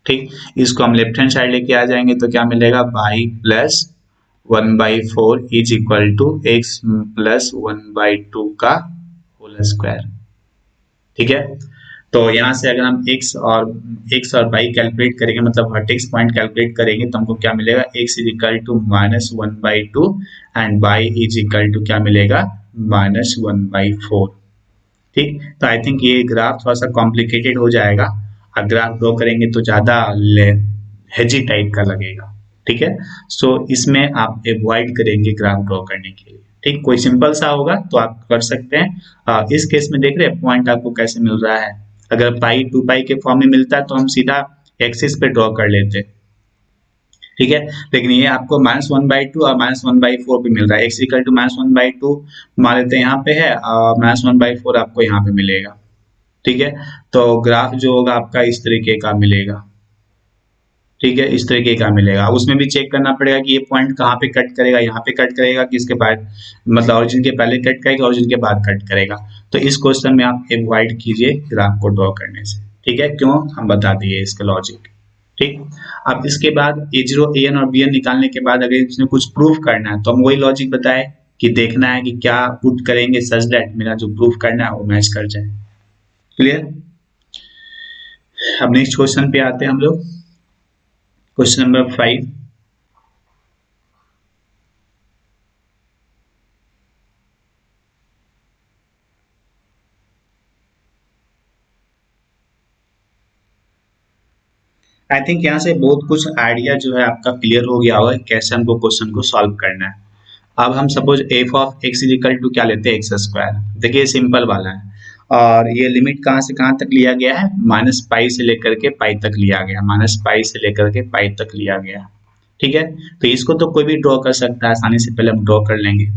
ठीक, इसको हम लेफ्ट हैंड साइड लेके आ जाएंगे तो क्या मिलेगा, y plus 1/4 is equal to X plus 1/2 का होल स्क्वायर। ठीक है, तो यहाँ से अगर हम x और y कैलकुलेट करेंगे, मतलब वर्टेक्स पॉइंट कैलकुलेट करेंगे, तो हमको क्या मिलेगा, x is equal to -1/2 and y is equal to क्या मिलेगा, -1/4। ठीक, तो आई थिंक ये ग्राफ थोड़ा सा कॉम्प्लिकेटेड हो जाएगा, और ग्राफ ड्रॉ करेंगे तो ज़्यादा हेजी टाइप का लगेगा। ठीक है, सो इसमें आप अवॉइड करेंगे ग्राफ ड्रॉ करने के लिए। ठीक, कोई सिंपल सा होगा तो आप कर सकते हैं। इस केस में देख रहे हैं पॉइंट आपको कैसे मिल रहा है, अगर पाई 2 पाई के फॉर्म में मिलता है तो हम सीधा एक्सिस पे ड्रॉ कर लेते। ठीक है, लेकिन ये आपको -1/2 और -1/4 भी मिल रहा है, x इक्वल टू -1/2 मान लेते हैं यहाँ पे है, और -1/4 आपको यहाँ पे मिलेगा। ठीक है, तो ग्राफ जो होगा आपका इस तरीके का मिलेगा। ठीक है, इस तरीके का मिलेगा, उसमें भी चेक करना पड़ेगा कि ये पॉइंट कहाँ पे कट करेगा, यहाँ पे कट करेगा कि इसके बाद, मतलब ओरिजिन के पहले कट करेगा, ओरिजिन के बाद कट करेगा। तो इस क्वेश्चन में आप अवॉइड कीजिए ग्राफ को ड्रॉ करने से। ठीक है, क्यों, हम बता दिए इसका लॉजिक। ठीक, अब इसके बाद a0 an और bn निकालने के बाद अगर इसमें कुछ प्रूफ करना है तो हम वही लॉजिक बताए कि देखना है कि क्या पुट करेंगे सच दैट मेरा जो प्रूफ करना है वो मैच कर जाए। क्लियर, अब नेक्स्ट क्वेश्चन पे आते हैं हम लोग, क्वेश्चन नंबर 5। आई थिंक यहाँ से बहुत कुछ आइडिया जो है आपका क्लियर हो गया होगा कैसे हमको क्वेश्चन को सॉल्व करना है। अब हम suppose F of x is equal to क्या लेते हैं, एक्स स्क्वायर। देखिए सिंपल वाला है, और ये लिमिट कहाँ से कहाँ तक लिया गया है, -पाई से लेकर के पाई तक लिया गया, -पाई से लेकर के पाई तक लिया गया। ठीक है, तो इसको तो कोई भी ड्रॉ कर सकता है आसानी से, पहले हम ड्रॉ कर लेंगे।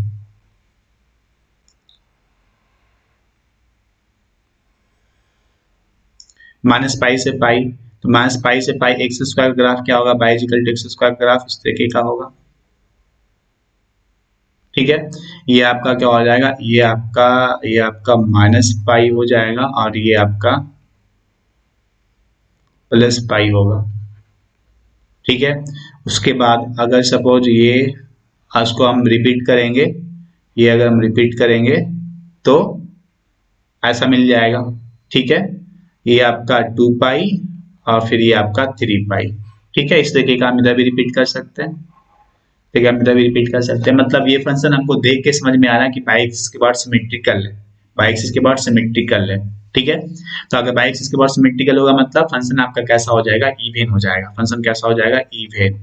-पाई से पाई, तो -पाई से पाई एक्स स्क्वायर ग्राफ क्या होगा, Y equal to X square graph इस तरीके का होगा। ठीक है, ये आपका क्या हो जाएगा, ये आपका -पाई हो जाएगा, और ये आपका +पाई होगा। ठीक है, उसके बाद अगर सपोज ये इसको हम रिपीट करेंगे, ये अगर हम रिपीट करेंगे तो ऐसा मिल जाएगा। ठीक है, ये आपका 2 पाई और फिर ये आपका 3 पाई। ठीक है, इस तरीके का हम इधर भी रिपीट कर सकते हैं। ठीक है, हम इधर भी रिपीट कर सकते हैं, मतलब ये फंक्शन हमको देख के समझ में आ रहा है कि पाई एक्सिस के बाद सिमेट्रिकल है, पाई एक्सिस के बाद सिमेट्रिकल है। ठीक है, तो अगर पाई एक्सिस के बाद सिमेट्रिकल होगा मतलब फंक्शन आपका कैसा हो जाएगा, इवन हो जाएगा, फंक्शन कैसा हो जाएगा, इवन।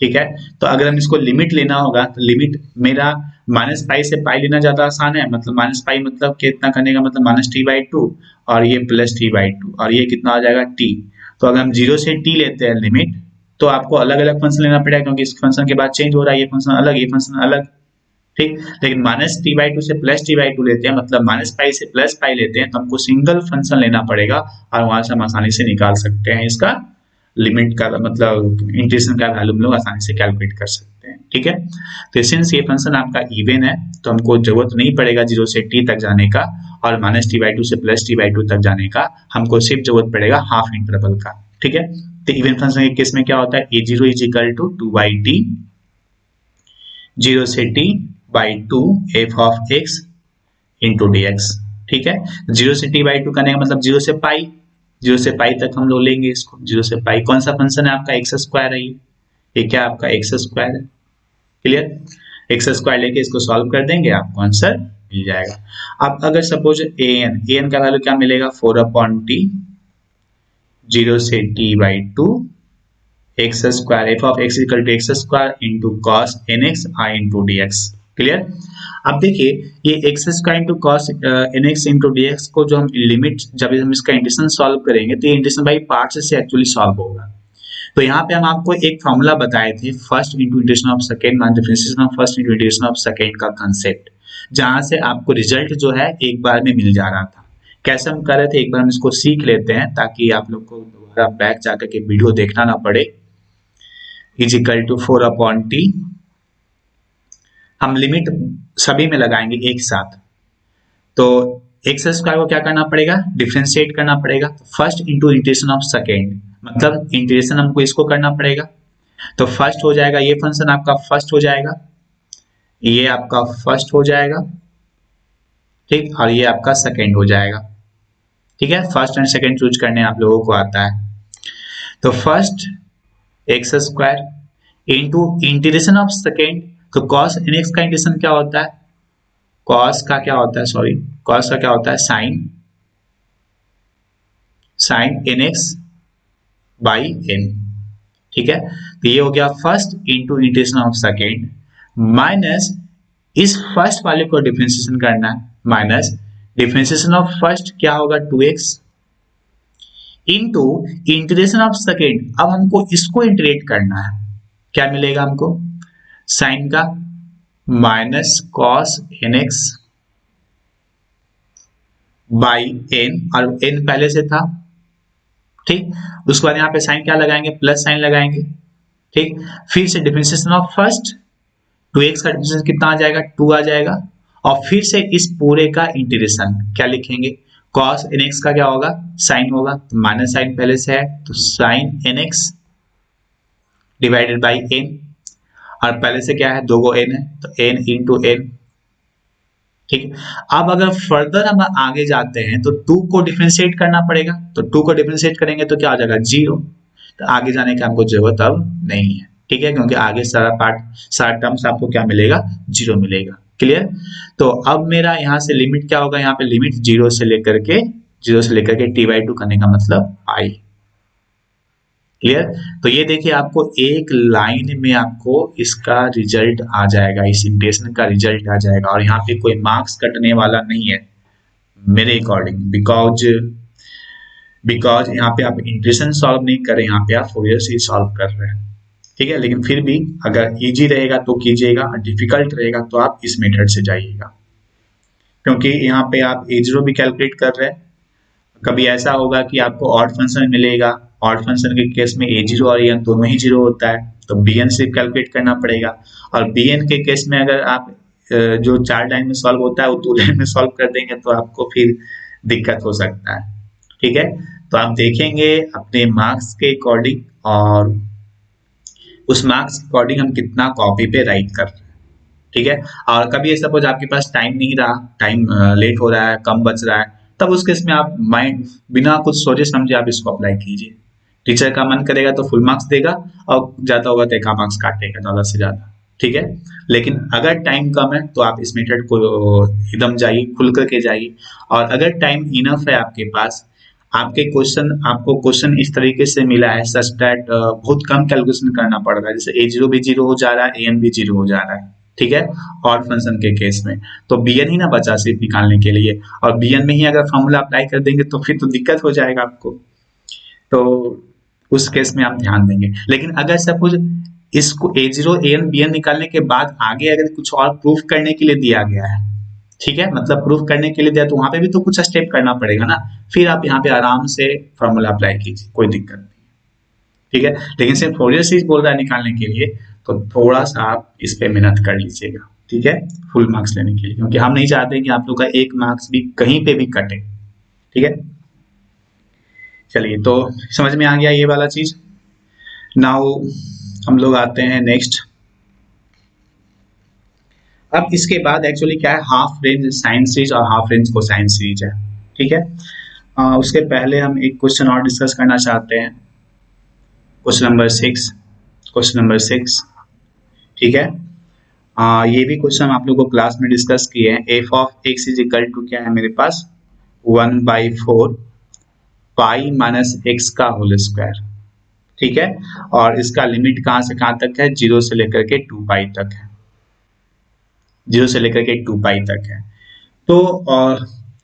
ठीक है, तो अगर हम इसको लिमिट लेना होगा तो लिमिट मेरा -पाई से पाई लेना ज्यादा आसान है, मतलब -पाई मतलब कितना करने का मतलब -t/2, और ये +t/2, और ये कितना हो जाएगा t। तो अगर हम 0 से t लेते हैं लिमिट, तो आपको अलग अलग फंक्शन लेना पड़ेगा, क्योंकि इस फंक्शन के बाद चेंज हो रहा है, ये फंक्शन अलग, ये फंक्शन अलग। ठीक, लेकिन -t/2 से +t/2 लेते हैं, मतलब -पाई से +पाई लेते हैं, तो हमको सिंगल फंक्शन लेना पड़ेगा, और वहां से हम आसानी से निकाल सकते हैं इसका लिमिट का, मतलब इंटीग्रेशन का वैल्यू हम लोग आसानी से कैलकुलेट कर सकते हैं। ठीक है, तो सिंस ये फंक्शन आपका इवन है तो हमको जरूरत नहीं पड़ेगा 0 से t तक जाने का, और -t/2 से +t/2 तक जाने का, हमको सिर्फ जरूरत पड़ेगा हाफ इंटरवल का। ठीक है, तो इवन फंक्शन के केस में क्या होता है, a0 is equal to 2/t 0 से t/2 f of x into dx। ठीक है, 0 से t/2 करने का मतलब 0 से पाई, 0 से पाई तक हम लोग लेंगे इसको, 0 से पाई। कौन सा फंक्शन है आपका, एक्स स्क्वायर है, ये क्या आपका एक्स स्क्वायर है। क्लियर, एक्स स्क्वायर लेके इसको सॉल्व कर देंगे, आपको आंसर मिल जाएगा। अब अगर सपोज an का वैल्यू क्या मिलेगा, 4/t 0 से t/2 X square, F of X equal to X square into cos N X I into D X. Clear. अब देखिए ये X square into cos N x into D X को जो हम लिमिट जब हम इसका इंटीग्रेशन सॉल्व करेंगे तो ये इंटीग्रेशन बाई पार्ट्स से एक्चुअली सॉल्व होगा। तो यहाँ पे हम आपको एक फॉर्मूला बताए थे, first into integration of second minus differentiation of first into integration of second का कंसेप्ट, जहां से आपको रिजल्ट जो है एक बार में मिल जा रहा था। कैसे हम कर रहे थे, एक बार हम इसको सीख लेते हैं ताकि आप लोग को दोबारा बैक जाकर के वीडियो देखना ना पड़े। इज इक्वल टू 4/t, हम लिमिट सभी में लगाएंगे एक साथ। तो एक्स स्क्वायर को क्या करना पड़ेगा, डिफरेंशिएट करना पड़ेगा। First into integration of second, मतलब इंटीग्रेशन हमको इसको करना पड़ेगा। तो फर्स्ट हो जाएगा, ये फंक्शन आपका फर्स्ट हो जाएगा, ये आपका फर्स्ट हो जाएगा, ठीक, और ये आपका सेकेंड हो जाएगा। ठीक है, फर्स्ट एंड सेकेंड चूज करने आप लोगों को आता है। तो first x square into integration of second, तो कॉस एन एक्स का इंटीग्रेशन क्या होता है, कॉस का क्या होता है, सॉरी कॉस का क्या होता है, sine N X by N. ठीक है, तो ये हो गया first into integration of second minus इस फर्स्ट वाले को डिफरेंशिएशन करना है, माइनस डिफरेंशिएशन ऑफ फर्स्ट क्या होगा 2x into integration of second. अब हमको इसको इंटीग्रेट करना है, क्या मिलेगा हमको, साइन का minus cos N X by N, और एन पहले से था, ठीक। उसके बाद यहाँ पे साइन क्या लगाएंगे, प्लस साइन लगाएंगे, ठीक। फिर से डिफरेंशिएशन ऑफ फर्स्ट 2x का डिफरेंशिएशन कितना आ जाएगा, 2 आ जाएगा, और फिर से इस पूरे का इंटीग्रेशन क्या लिखेंगे, cos nx का क्या होगा, साइन होगा, तो माइनस साइन पहले से है, तो sine nx divided by n, और पहले से क्या है, दो गो n है, तो n इंटू n। ठीक है, अब अगर फर्दर हम आगे जाते हैं तो 2 को डिफरेंशिएट करना पड़ेगा, तो 2 को डिफरेंशिएट करेंगे तो क्या हो जाएगा, 0। तो आगे जाने की हमको जरूरत अब नहीं है, ठीक है, क्योंकि आगे सारा टर्म्स आपको क्या मिलेगा, 0 मिलेगा। क्लियर। तो अब मेरा यहाँ से लिमिट क्या होगा, यहाँ पे लिमिट 0 से लेकर के t/2 करने का मतलब i। क्लियर। तो ये देखिए आपको एक लाइन में आपको इसका रिजल्ट आ जाएगा, इस इंटीग्रेशन का रिजल्ट आ जाएगा, और यहाँ पे कोई मार्क्स कटने वाला नहीं है मेरे अकॉर्डिंग, बिकॉज यहाँ पे आप इंटीग्रेशन सॉल्व नहीं कर रहे, यहाँ पे आप फोरियर सीरीज सॉल्व कर रहे हैं। ठीक है, लेकिन फिर भी अगर इजी रहेगा तो कीजिएगा, डिफिकल्ट रहेगा तो आप इस मेथड से जाइएगा, क्योंकि यहाँ पे आप a0 भी कैलकुलेट कर रहे हैं। कभी ऐसा होगा कि आपको ऑड फंक्शन मिलेगा, ऑड फंक्शन के केस में a0 और an दोनों ही 0 होता है, तो bn से कैलकुलेट करना पड़ेगा, और bn के केस में अगर आप जो 4 लाइन में सॉल्व होता है वो 2 लाइन में सॉल्व कर देंगे तो आपको फिर दिक्कत हो सकता है। ठीक है, तो आप देखेंगे अपने मार्क्स के अकॉर्डिंग, और उस मार्क्स के अकॉर्डिंग हम कितना कॉपी पे राइट कर रहे हैं। ठीक है, और कभी सपोज आपके पास टाइम नहीं रहा, टाइम लेट हो रहा है, कम बच रहा है, तब उस केस में आप माइंड बिना कुछ सोचे समझे आप इसको अप्लाई कीजिए। टीचर का मन करेगा तो फुल मार्क्स देगा, और ज्यादा होगा तो एक मार्क्स काटेगा ज्यादा से ज्यादा। ठीक है, लेकिन अगर टाइम कम है तो आप इस मेथड को एकदम जाइए, खुल करके जाइए, और अगर टाइम इनफ है आपके पास, आपको क्वेश्चन इस तरीके से मिला है सच दैट बहुत कम कैलकुलेशन करना पड़ रहा है, जैसे a0 भी 0 हो जा रहा है, an भी 0 हो जा रहा है। ठीक है, ऑड फंक्शन के केस में तो bn ही ना बचा सिर्फ निकालने के लिए, और bn में ही अगर फॉर्मूला अप्लाई कर देंगे तो फिर तो दिक्कत हो जाएगा आपको, तो उस केस में आप ध्यान देंगे। लेकिन अगर सपोज इसको a0 an bn निकालने के बाद आगे अगर कुछ और प्रूफ करने के लिए दिया गया है, ठीक है, मतलब प्रूफ करने के लिए दिया, तो वहां पे भी तो कुछ स्टेप करना पड़ेगा ना, फिर आप यहाँ पे आराम से फॉर्मूला अप्लाई कीजिए, कोई दिक्कत नहीं। ठीक है, लेकिन सिर्फ फोरियर सीरीज बोल रहा है निकालने के लिए, तो थोड़ा सा आप इस पे मेहनत कर लीजिएगा। ठीक है, फुल मार्क्स लेने के लिए, क्योंकि हम नहीं चाहते कि आप लोग का एक मार्क्स भी कहीं पे भी कटे। ठीक है, चलिए, तो समझ में आ गया ये वाला चीज। नाउ हम लोग आते हैं नेक्स्ट। अब इसके बाद एक्चुअली क्या है, हाफ रेंज साइन सीरीज और हाफ रेंज कोसाइन सीरीज है। ठीक है, उसके पहले हम एक क्वेश्चन और डिस्कस करना चाहते हैं, क्वेश्चन नंबर 6। ठीक है, ये भी क्वेश्चन आप लोगों को क्लास में डिस्कस किए हैं। F of x is equal to क्या है मेरे पास, 1/4 पाई माइनस एक्स का होल स्क्वायर। ठीक है, और इसका लिमिट कहाँ से कहाँ तक है, 0 से लेकर के 2 पाई तक है, 0 से लेकर के 2 पाई तक है। तो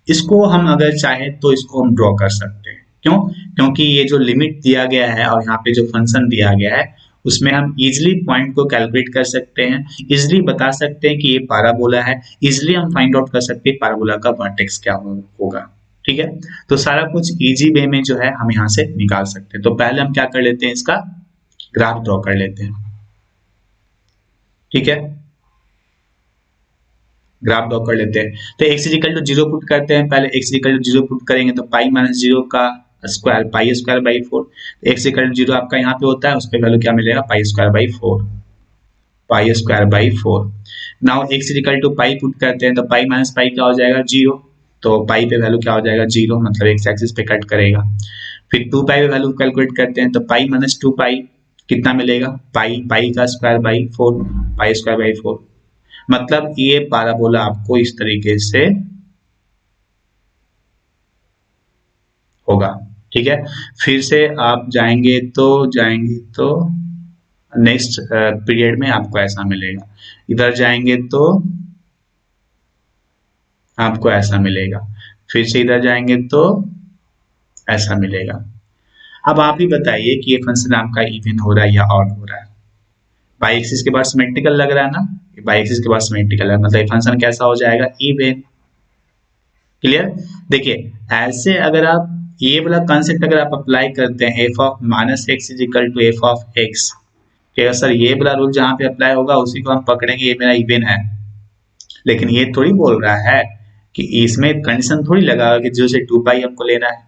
इसको हम अगर चाहें तो इसको हम ड्रॉ कर सकते हैं। क्यों? क्योंकि ये जो लिमिट दिया गया है और यहाँ पे जो फंक्शन दिया गया है उसमें हम इजिली पॉइंट को कैलकुलेट कर सकते हैं, इजिली बता सकते हैं कि ये पैराबोला है, इजिली हम फाइंड आउट कर सकते हैं पैराबोला का वर्टेक्स क्या होगा। ठीक है, तो सारा कुछ इजी वे में जो है हम यहाँ से निकाल सकते हैं। तो पहले हम क्या कर लेते हैं, इसका ग्राफ ड्रॉ कर लेते हैं। ठीक है, ग्राफ ड्रॉ कर लेते हैं। तो x इक्वल टू 0 पुट करते हैं, पहले x इक्वल टू 0 पुट करेंगे तो पाई माइनस 0 का square, pi square by 4। x equal to 0 आपका यहाँ पे होता है, उस पर वैल्यू क्या मिलेगा, pi square by 4, pi square by 4। Now x equal to pi put करते हैं तो पाई माइनस पाई क्या हो जाएगा, 0। तो पाई पे वैल्यू क्या हो जाएगा, 0, मतलब x एक्सिस पे कट करेगा। फिर 2 पाई पे वैल्यू कैलकुलेट करते हैं तो पाई माइनस 2 पाई कितना मिलेगा, पाई, पाई का square by 4, pi square by 4। मतलब ये पैराबोला आपको इस तरीके से होगा। ठीक है, फिर से आप जाएंगे तो नेक्स्ट पीरियड में आपको ऐसा मिलेगा, इधर जाएंगे तो आपको ऐसा मिलेगा, फिर से इधर जाएंगे तो ऐसा मिलेगा। अब आप ही बताइए कि ये फंक्शन आपका इवन हो रहा है या ऑड हो रहा है। बाई एक्सिस के बाद सिमेट्रिकल लग रहा है ना, बाई एक्सिस के बाद सिमेट्रिकल है, मतलब फंक्शन कैसा हो जाएगा, इवन। क्लियर? देखिए ऐसे अगर आप ये वाला कॉन्सेप्ट अगर आप अप्लाई करते हैं, F of minus X is equal to F of X, ठीक सर, ये वाला रूल जहां पे अप्लाई होगा उसी को हम पकड़ेंगे, ये मेरा इवन है। लेकिन ये थोड़ी बोल रहा है कि इसमें कंडीशन थोड़ी लगा कि 0 से 2 पाई हमको लेना है।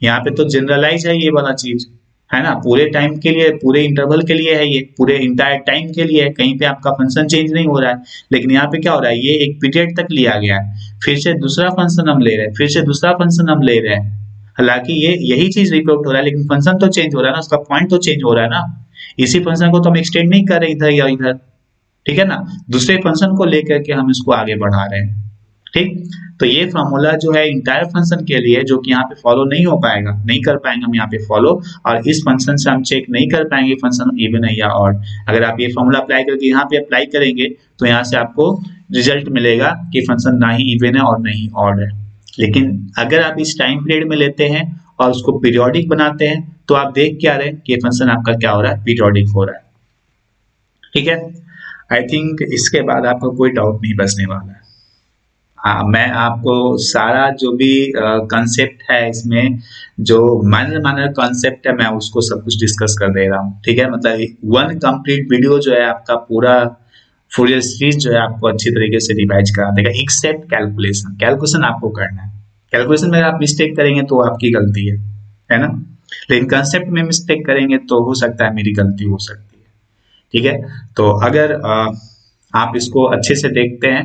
यहाँ पे तो जनरलाइज है ये वाला चीज, है ना, पूरे टाइम के लिए, पूरे इंटरवल के लिए है, ये पूरे इंटायर टाइम के लिए है, कहीं पे आपका फंक्शन चेंज नहीं हो रहा है। लेकिन यहाँ पे क्या हो रहा है, ये एक पीरियड तक लिया गया है, फिर से दूसरा फंक्शन हम ले रहे हैं, फिर से दूसरा फंक्शन हम ले रहे हैं। हालांकि ये यही चीज रिपीट हो रहा है, लेकिन फंक्शन तो चेंज हो रहा है ना, उसका पॉइंट तो चेंज हो रहा है ना। इसी फंक्शन को तो हम एक्सटेंड नहीं कर रहे इधर या इधर, ठीक है ना, दूसरे फंक्शन को लेकर के हम इसको आगे बढ़ा रहे हैं। ठीक, तो ये फॉर्मूला जो है इंटायर फंक्शन के लिए, जो कि यहाँ पे फॉलो नहीं हो पाएगा, नहीं कर पाएंगे हम यहाँ पे फॉलो, और इस फंक्शन से हम चेक नहीं कर पाएंगे फंक्शन इवन है या ऑड। अगर आप ये फॉर्मूला अप्लाई करके यहाँ पे अप्लाई करेंगे तो यहाँ से आपको रिजल्ट मिलेगा कि फंक्शन ना ही इवन है और ना ही ऑड है। लेकिन अगर आप इस टाइम पीरियड में लेते हैं और उसको पीरियोडिक बनाते हैं तो आप देख क्या रहे हैं कि फंक्शन आपका क्या हो रहा है, पीरियोडिक हो रहा है। ठीक है, आई थिंक इसके बाद आपको कोई डाउट नहीं बचने वाला है। मैं आपको सारा जो भी कंसेप्ट है इसमें, जो माइनर कॉन्सेप्ट है, मैं उसको सब कुछ डिस्कस कर दे रहा हूँ। ठीक है, मतलब वन कंप्लीट वीडियो जो है आपका पूरा फूरियर सीरीज जो है आपको अच्छी तरीके से रिवाइज करा देगा, एक्सेप्ट कैलकुलेशन। कैलकुलेशन आपको करना है, कैलकुलेशन में आप मिस्टेक करेंगे तो आपकी गलती है ना, लेकिन कंसेप्ट में मिस्टेक करेंगे तो हो सकता है मेरी गलती हो सकती है। ठीक है, तो अगर आप इसको अच्छे से देखते हैं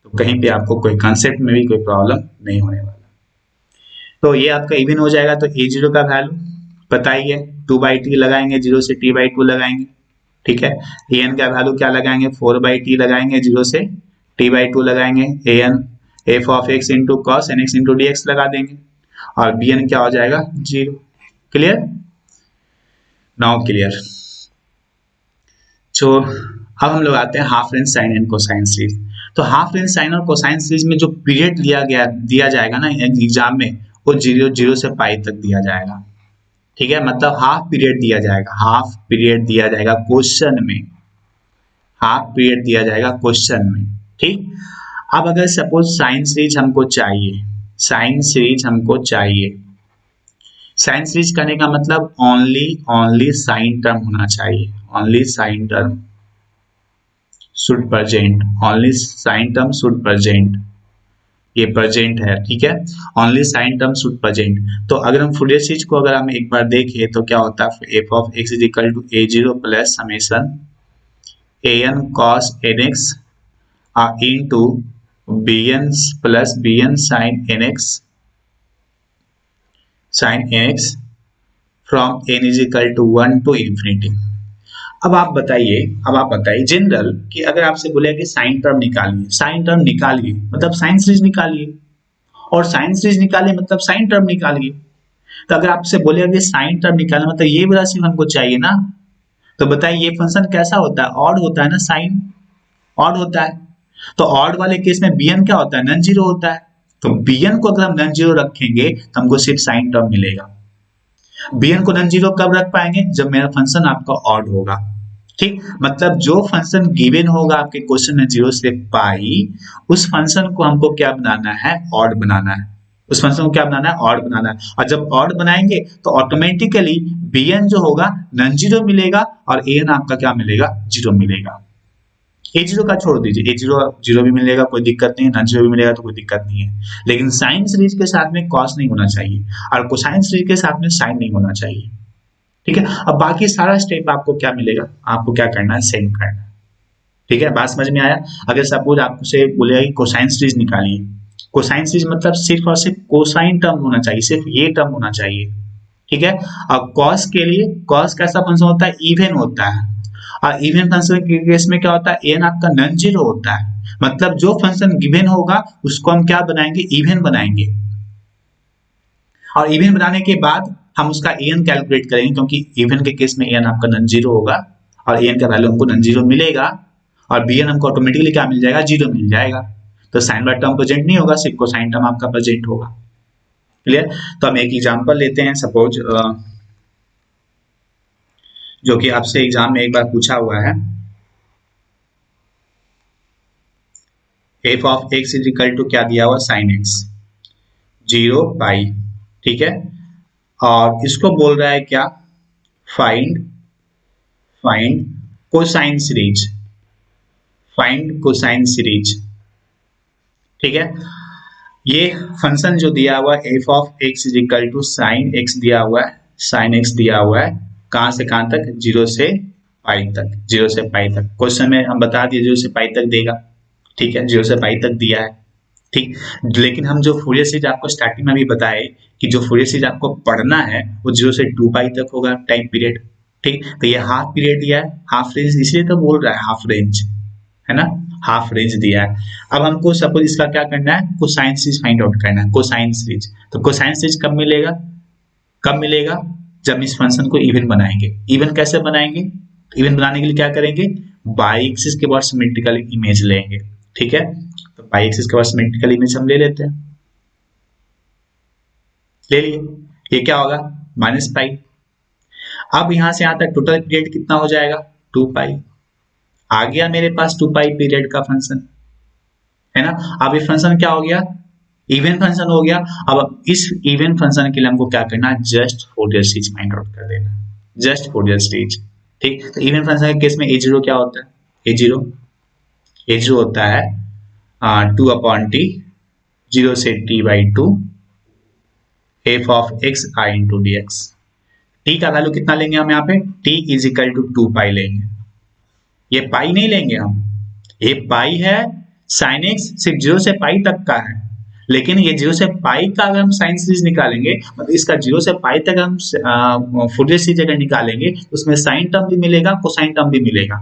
तो कहीं पे आपको कोई कंसेप्ट में भी कोई प्रॉब्लम नहीं होने वाला। तो ये आपका इवन हो जाएगा, तो a0 का वैल्यू बताइए, 2/t लगाएंगे, 0 से t/2 लगाएंगे। ठीक है, an का वैल्यू क्या लगाएंगे, 4/t लगाएंगे, 0 से t/2 लगाएंगे, an f of x into cos nx into dx लगा देंगे, और bn क्या हो जाएगा, 0। क्लियर? Now clear. तो अब हम लोग आते हैं half range sine and cosine series. तो हाफ रेंज साइन और कोसाइन सीरीज में जो पीरियड दिया जाएगा ना एग्जाम में, वो 0 से पाई तक दिया जाएगा। ठीक है, मतलब हाफ पीरियड दिया जाएगा, हाफ पीरियड दिया जाएगा क्वेश्चन में, हाफ पीरियड दिया जाएगा क्वेश्चन में। ठीक, अब अगर सपोज साइन सीरीज हमको चाहिए, साइन सीरीज हमको चाहिए, साइन सीरीज करने का मतलब ओनली साइन टर्म होना चाहिए, only sine term should present, only sine term should present, ये प्रेजेंट है। ठीक है, only sine term should present. तो अगर हम फूरियर सीरीज को अगर हम एक बार देखें तो क्या होता है, F of x is equal to a0 plus summation an cos nx into bn plus bn sin nx from n is equal to 1 to infinity. अब आप बताइए जनरल कि अगर आपसे बोले कि साइन टर्म निकालिए, साइन टर्म निकालिए मतलब साइन सीरीज निकालिए, और साइन सीरीज निकालिए मतलब साइन टर्म निकालिए। तो अगर आपसे बोलेगा कि साइन टर्म निकालना, मतलब ये वाला सिर्फ हमको चाहिए ना, तो बताइए ये फंक्शन कैसा होता है, ऑड होता है ना, साइन ऑड होता है। तो ऑड वाले केस में bn क्या होता है, नॉन जीरो होता है। तो bn को अगर हम नॉन जीरो रखेंगे तो हमको सिर्फ साइन टर्म मिलेगा। bn को नॉन जीरो कब रख पाएंगे, जब मेरा फंक्शन आपका ऑड होगा। ठीक, मतलब जो फंक्शन गिवन होगा आपके क्वेश्चन में 0 से पाई, उस फंक्शन को हमको क्या बनाना है, ऑड बनाना है। उस फंक्शन को क्या बनाना है, ऑड बनाना है। और जब ऑड बनाएंगे तो ऑटोमेटिकली bn जो होगा नॉन जीरो मिलेगा और an आपका क्या मिलेगा, जीरो मिलेगा। ए जीरो का छोड़ दीजिए, ए जीरो जीरो भी मिलेगा, कोई दिक्कत नहीं है, नॉन जीरो भी मिलेगा तो कोई दिक्कत नहीं है। लेकिन साइन सीरीज के साथ में कॉस नहीं होना चाहिए और कोसाइन सीरीज के साथ में साइन नहीं होना चाहिए। ठीक है, अब बाकी सारा स्टेप आपको क्या मिलेगा, आपको क्या करना है, सेम करना है। ठीक है, बात समझ में आया। अगर सपोज आपसे बोलेगा कि कोसाइन सीरीज निकालिए, कोसाइन सीरीज मतलब सिर्फ और सिर्फ कोसाइन टर्म होना चाहिए, सिर्फ ये टर्म होना चाहिए। ठीक है, अब कॉस के लिए, कॉस कैसा फंक्शन होता है, इवन होता है। और इवन फंक्शन के केस में क्या होता है, एन आपका नॉन जीरो होता है। मतलब जो फंक्शन गिवन होगा उसको हम क्या बनाएंगे, इवन बनाएंगे। और इवन बनाने के बाद हम उसका एन कैलकुलेट करेंगे, क्योंकि इवन के केस में एन आपका नॉन जीरो होगा और एन का वैल्यू हमको नॉन जीरो मिलेगा और bn हमको ऑटोमेटिकली क्या मिल जाएगा, जीरो मिल जाएगा। तो साइन वाला टर्म प्रेजेंट नहीं होगा, सिर्फ कोसाइन टर्म आपका प्रेजेंट होगा। क्लियर। तो हम एक एग्जांपल लेते हैं, सपोज जो कि आपसे एग्जाम में एक बार पूछा हुआ है, F of x is equal to क्या दिया हुआ, साइन एक्स, 0 पाई। ठीक है, और इसको बोल रहा है क्या, find find cosine series, find cosine series. ठीक है, ये फंक्शन जो दिया हुआ है F of x is equal to sine X दिया हुआ है, साइन एक्स दिया हुआ है, कहां से कहां तक, 0 से पाई तक, 0 से पाई तक। क्वेश्चन में हम बता दिए 0 से पाई तक देगा। ठीक है, 0 से पाई तक दिया है। ठीक, लेकिन हम जो फूरियर सीरीज आपको स्टार्टिंग में भी बताए कि जो फूरियर सीरीज आपको पढ़ना है वो 0 से 2 पाई तक होगा टाइम पीरियड। ठीक, तो ये हाफ पीरियड दिया है, हाफ रेंज इसलिए तो बोल रहा है हाफ रेंज, है ना, हाफ रेंज दिया है। अब हमको सपोज इसका क्या करना है, कोसाइन सीरीज फाइंड आउट करना है, कोसाइन सीरीज। तो कोसाइन सीरीज कब मिलेगा, कब मिलेगा, जब इस फंक्शन को इवन बनाएंगे। इवन कैसे बनाएंगे, इवन बनाने के लिए क्या करेंगे, बाई एक्सिस के बाद सिमेट्रिकल इमेज लेंगे। ठीक है, तो बाई एक्सिस के बाद सिमेट्रिकल इमेज हम ले लेते हैं, ले लिए। ये क्या होगा, माइनस पाई। अब यहां से यहां तक टोटल पीरियड कितना हो जाएगा, 2 पाई। आ गया मेरे पास 2 पाई पीरियड का फंक्शन, है ना। अब ये फंक्शन क्या हो गया, इवन फंक्शन हो गया। अब इस इवन फंक्शन के लिए हमको क्या करना है, just Fourier series find out कर देना, जस्ट फोरियर सीरीज। ठीक, तो इवन फंक्शन के केस में ए जीरो क्या होता है, ए जीरो होता है 2 अपॉन टी, 0 से t by 2 F of x I into D x. T का वैल्यू कितना लेंगे हम यहाँ पे, t इज इक्वल टू 2 पाई लेंगे। ये पाई नहीं लेंगे हम, ये पाई है, साइन एक्स सिर्फ 0 से पाई तक का है, लेकिन ये 0 से पाई का अगर हम साइन सीरीज निकालेंगे, मतलब इसका 0 से पाई तक हम फूरियर सीरीज अगर निकालेंगे तो उसमें साइन टर्म भी मिलेगा, कोसाइन टर्म भी मिलेगा।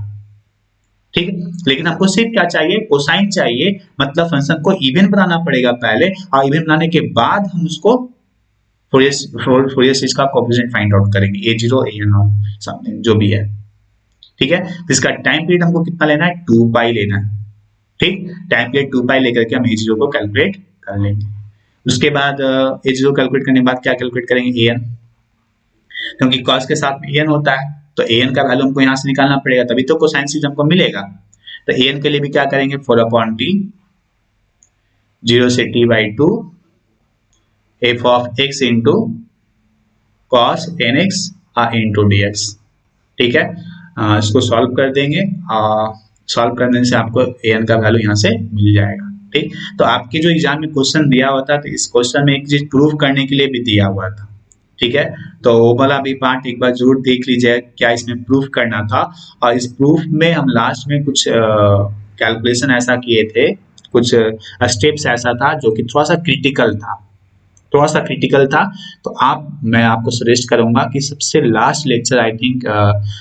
ठीक है, लेकिन हमको सिर्फ क्या चाहिए, कोसाइन चाहिए। मतलब फंक्शन को इवन बनाना पड़ेगा पहले, और इवन बनाने के बाद हम उसको फूरियर सीरीज का कोएफिशिएंट फाइंड आउट करेंगे, a0 an समथिंग जो भी है। ठीक है, तो इसका टाइम पीरियड हमको कितना लेना है, 2 पाई लेना है। ठीक, टाइम पीरियड 2 पाई लेकर के हम a0 को कैलकुलेट कर लेंगे। उसके बाद a0 कैलकुलेट करने के बाद क्या कैलकुलेट करेंगे, an, क्योंकि cos के साथ में an होता है, तो an का वैल्यू हमको यहाँ से निकालना पड़ेगा, तभी तो कोसाइन सीरीज हमको मिलेगा। तो an के लिए भी क्या करेंगे, 4 अपॉन टी, 0 से t by 2 F of x into cos N x into D X. ठीक है, इसको सॉल्व कर देंगे, सॉल्व करने से आपको an का वैल्यू यहाँ से मिल जाएगा। ठीक, तो आपके जो एग्जाम में क्वेश्चन दिया हुआ था, तो इस क्वेश्चन में एक चीज प्रूव करने के लिए भी दिया हुआ था। ठीक है, तो वो वाला भी पार्ट एक बार जरूर देख लीजिए, क्या इसमें प्रूफ करना था। और इस प्रूफ में हम लास्ट में कुछ कैलकुलेशन ऐसा किए थे, कुछ स्टेप्स ऐसा था जो कि थोड़ा सा क्रिटिकल था, थोड़ा सा क्रिटिकल था। तो मैं आपको सजेस्ट करूंगा कि सबसे last lecture I think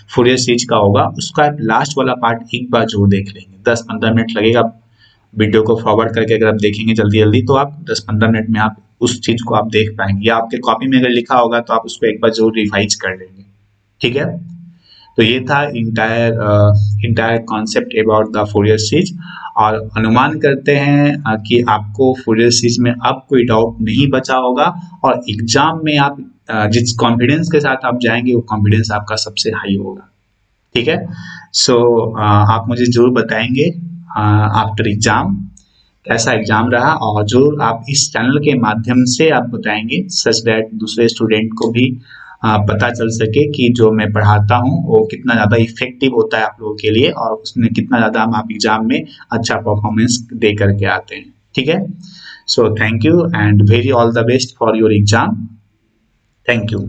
Fourier series का होगा, उसका लास्ट वाला पार्ट एक बार जरूर देख लेंगे। 10-15 मिनट लगेगा वीडियो को फॉरवर्ड करके, अगर आप देखेंगे जल्दी जल्दी तो आप 10-15 मिनट में आप उस चीज को आप देख पाएंगे, या आपके कॉपी में अगर लिखा होगा तो आप उसको एक बार जरूर रिवाइज कर लेंगे। ठीक है, तो ये था entire concept about the Fourier series. और अनुमान करते हैं कि आपको फोरियर सीरीज में अब कोई डाउट नहीं बचा होगा, और एग्जाम में आप जिस कॉन्फिडेंस के साथ आप जाएंगे वो कॉन्फिडेंस आपका सबसे हाई होगा। ठीक है, सो आप मुझे जरूर बताएंगे आफ्टर एग्जाम कैसा एग्जाम रहा, और जो आप इस चैनल के माध्यम से आप बताएंगे सच दैट दूसरे स्टूडेंट को भी पता चल सके कि जो मैं पढ़ाता हूँ वो कितना ज़्यादा इफेक्टिव होता है आप लोगों के लिए, और उसमें कितना ज़्यादा आप एग्जाम में अच्छा परफॉर्मेंस दे करके आते हैं। ठीक है, so thank you and very all the best for your exam. Thank you.